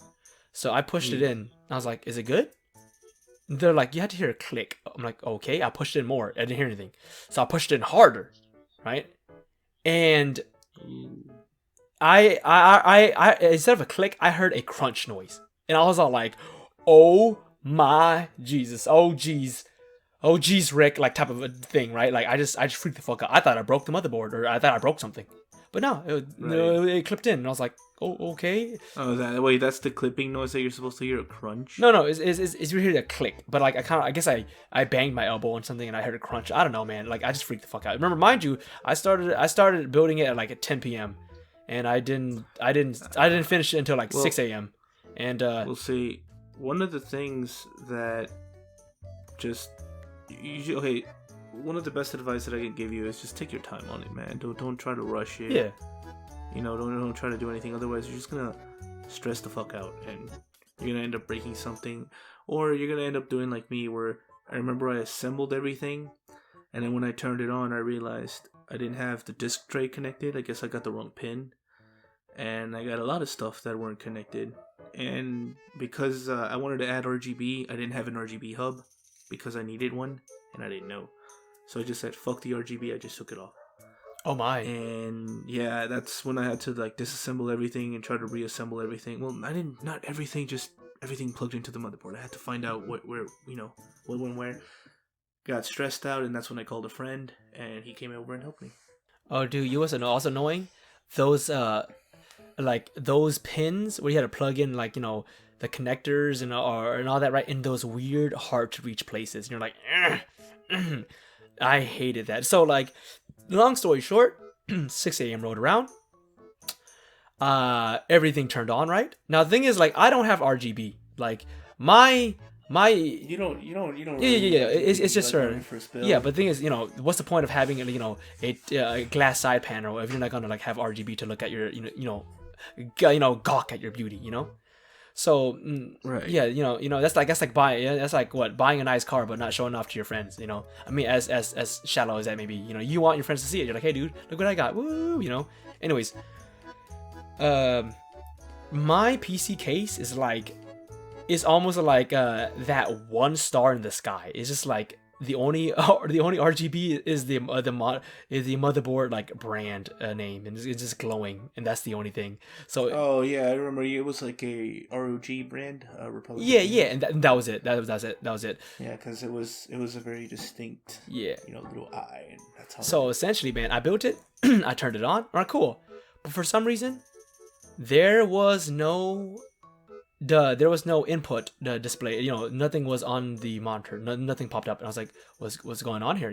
So I pushed it in. I was like, "Is it good?" They're like, "You had to hear a click." I'm like, "Okay." I pushed in more. I didn't hear anything. So I pushed in harder, right? And I instead of a click, I heard a crunch noise, and I was all like, "Oh my Jesus! Oh geez, Rick!" Like type of a thing, right? Like I just freaked the fuck out. I thought I broke the motherboard, or I thought I broke something, but no, it clipped in, and I was like, "Oh, okay." Oh, that's the clipping noise that you're supposed to hear, a crunch? No, it's you hear a click, but like I guess I banged my elbow on something and I heard a crunch. I don't know, man. Like I just freaked the fuck out. Remember, mind you, I started building it at 10 p.m. and I didn't finish it until 6 a.m. And we'll see. One of the things that okay, one of the best advice that I can give you is just take your time on it, man. Don't try to rush it. Yeah. Don't try to do anything. Otherwise, you're just gonna stress the fuck out, and you're gonna end up breaking something, or you're gonna end up doing like me, where I remember I assembled everything, and then when I turned it on, I realized I didn't have the disc tray connected. I guess I got the wrong pin, and I got a lot of stuff that weren't connected. And because I wanted to add RGB, I didn't have an RGB hub because I needed one, and I didn't know. So I just said, fuck the RGB, I just took it off. Oh my. And yeah, that's when I had to disassemble everything and try to reassemble everything. Well, not everything, just everything plugged into the motherboard. I had to find out what went where. Got stressed out, and that's when I called a friend, and he came over and helped me. Oh, dude, you wasn't also knowing those those pins where you had to plug in the connectors and all that, right, in those weird hard to reach places, and you're like, I hated that. So long story short, 6 a.m. rolled around. Everything turned on, right? Now the thing is, I don't have RGB. My you don't yeah. It's just yeah. But the thing is, what's the point of having a glass side panel if you're not gonna have RGB to look at your gawk at your beauty, So right. Yeah, that's like buying a nice car but not showing off to your friends. I mean, as shallow as that may be, you want your friends to see it. You're like, hey dude, look what I got. Woo, Anyways, my PC case is it's almost like that one star in the sky. It's just the only RGB is the motherboard brand name, and it's just glowing, and that's the only thing. So oh yeah, I remember it was a ROG brand, Republic. Yeah, and that was it. That was it. Yeah, because it was a very distinct little eye, and that's how. So essentially, man, I built it. I turned it on. All right, cool. But for some reason, there was no input display. Nothing was on the monitor. Nothing popped up, and I was like, "What's going on here?"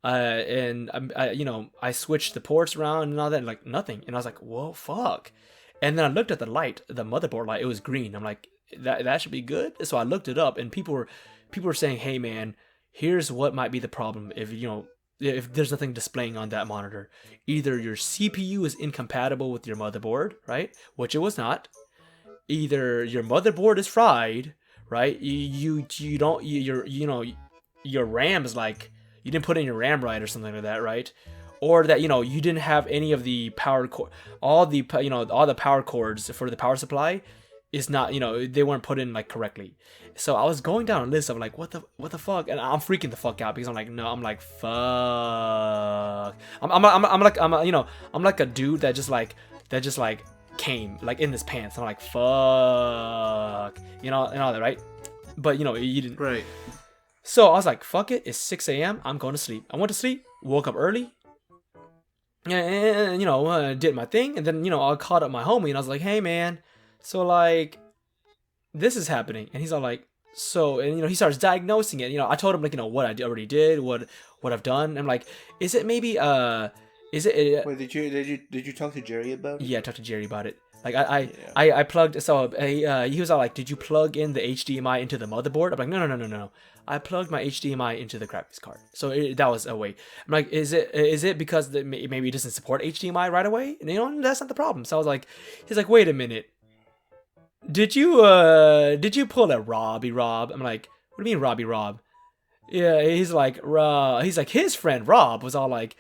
And I switched the ports around and all that, and nothing. And I was like, "Whoa, fuck!" And then I looked at the light, the motherboard light. It was green. I'm like, "That should be good." So I looked it up, and people were saying, "Hey, man, here's what might be the problem if there's nothing displaying on that monitor. Either your CPU is incompatible with your motherboard, right? Which it was not. Either your motherboard is fried, right? You don't your RAM is like you didn't put in your RAM right or something like that, right? Or that you didn't have any of the power cord, all the power cords for the power supply is not they weren't put in like correctly. So I was going down a list of like what the fuck, and I'm freaking the fuck out because I'm like no, I'm like fuck. I'm like a dude that just like came like in his pants. I'm like fuck, and all that, right? But you didn't. Right. So I was like fuck it. It's 6 a.m. I'm going to sleep. I went to sleep. Woke up early. And did my thing, and then I called up my homie and I was like, hey man, so like this is happening, and he's all like, so, and he starts diagnosing it. I told him like what I already did, what I've done. I'm like, is it maybe is it wait, did you talk to Jerry about it? Yeah, I talked to Jerry about it. Like I plugged, so he was all like, did you plug in the HDMI into the motherboard? I'm like, no. I plugged my HDMI into the graphics card. So that was a way. I'm like, is it because maybe it doesn't support HDMI right away? And that's not the problem. So I was like, he's like, wait a minute. Did you pull a Robbie Rob? I'm like, what do you mean Robbie Rob? Yeah, he's like his friend Rob was all like,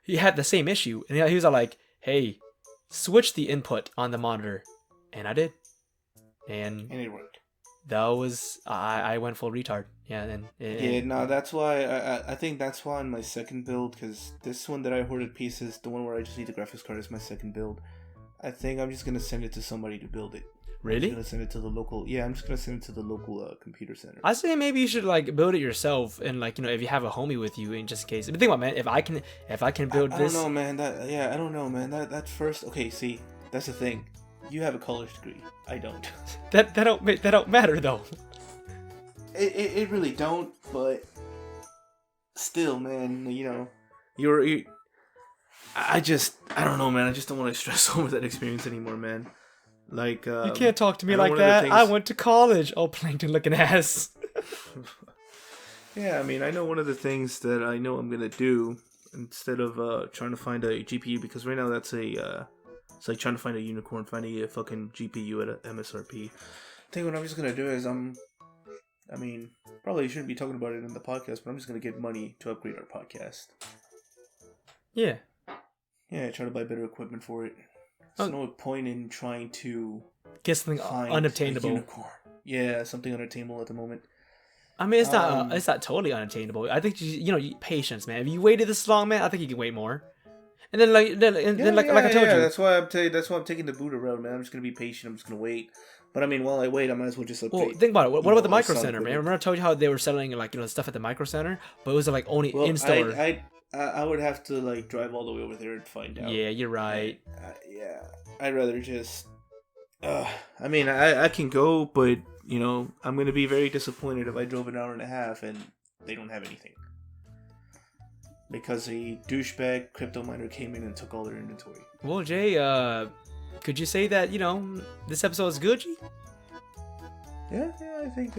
he had the same issue, and he was all like, hey, switch the input on the monitor, and I did, and it worked. That was I went full retard. Yeah, that's why I think that's why on my second build, because this one that I hoarded pieces, the one where I just need the graphics card, is my second build. I think I'm just gonna send it to somebody to build it. Really? I'm just gonna send it to the local. Yeah, I'm just gonna send it to the local computer center. I say maybe you should like build it yourself, and like if you have a homie with you, in just in case. But think about man, if I can build this. I don't know, man. I don't know, man. That first. Okay, see, that's the thing. You have a college degree. I don't. that don't matter though. It really don't. But still, man. I don't know, man. I just don't want to stress over that experience anymore, man. Like you can't talk to me like that. I went to college. Oh, plankton looking ass. Yeah, I mean, I know one of the things that I know I'm gonna do instead of trying to find a GPU, because right now that's it's like trying to find a unicorn, finding a fucking GPU at a MSRP. I think what I'm just gonna do is I mean, probably shouldn't be talking about it in the podcast, but I'm just gonna get money to upgrade our podcast. Yeah. Yeah, try to buy better equipment for it. There's no point in trying to get something unobtainable. Unicorn. Yeah, something unattainable at the moment. I mean, it's not totally unattainable. I think patience, man. If you waited this long, man, I think you can wait more. And then like I told you, that's why I'm taking the Buddha road, man. I'm just gonna be patient. I'm just gonna wait. But I mean, while I wait, I might as well just update. Well, think about it. What about the Micro Center, man? Remember I told you how they were selling like stuff at the Micro Center, but it was like only in store. I would have to like drive all the way over there and find out. Yeah, you're right. Yeah, I'd rather just. I mean, I can go, but I'm gonna be very disappointed if I drove an hour and a half and they don't have anything, because a douchebag crypto miner came in and took all their inventory. Well, Jay, could you say that this episode is good, G? Yeah, I think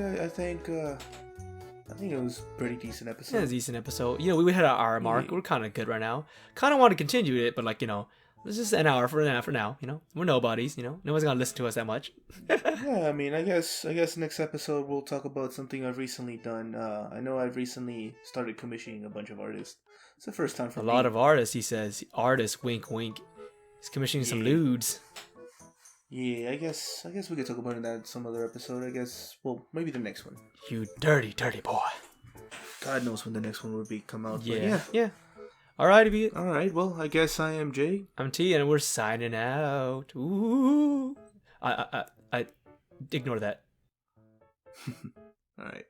it was a pretty decent episode. Yeah, it was a decent episode. We hit our hour mark. We're kind of good right now. Kind of want to continue it, but like it's just an hour for now. We're nobodies. No one's gonna listen to us that much. Yeah, I mean, I guess next episode we'll talk about something I've recently done. I know I've recently started commissioning a bunch of artists. It's the first time for me. A lot of artists, he says. Artists, wink, wink. He's commissioning some nudes. Yeah, I guess we could talk about it in that some other episode. I guess, well, maybe the next one. You dirty, dirty boy. God knows when the next one would come out. Yeah. All right, well, I guess I am Jay. I'm T, and we're signing out. Ooh. I ignore that. All right.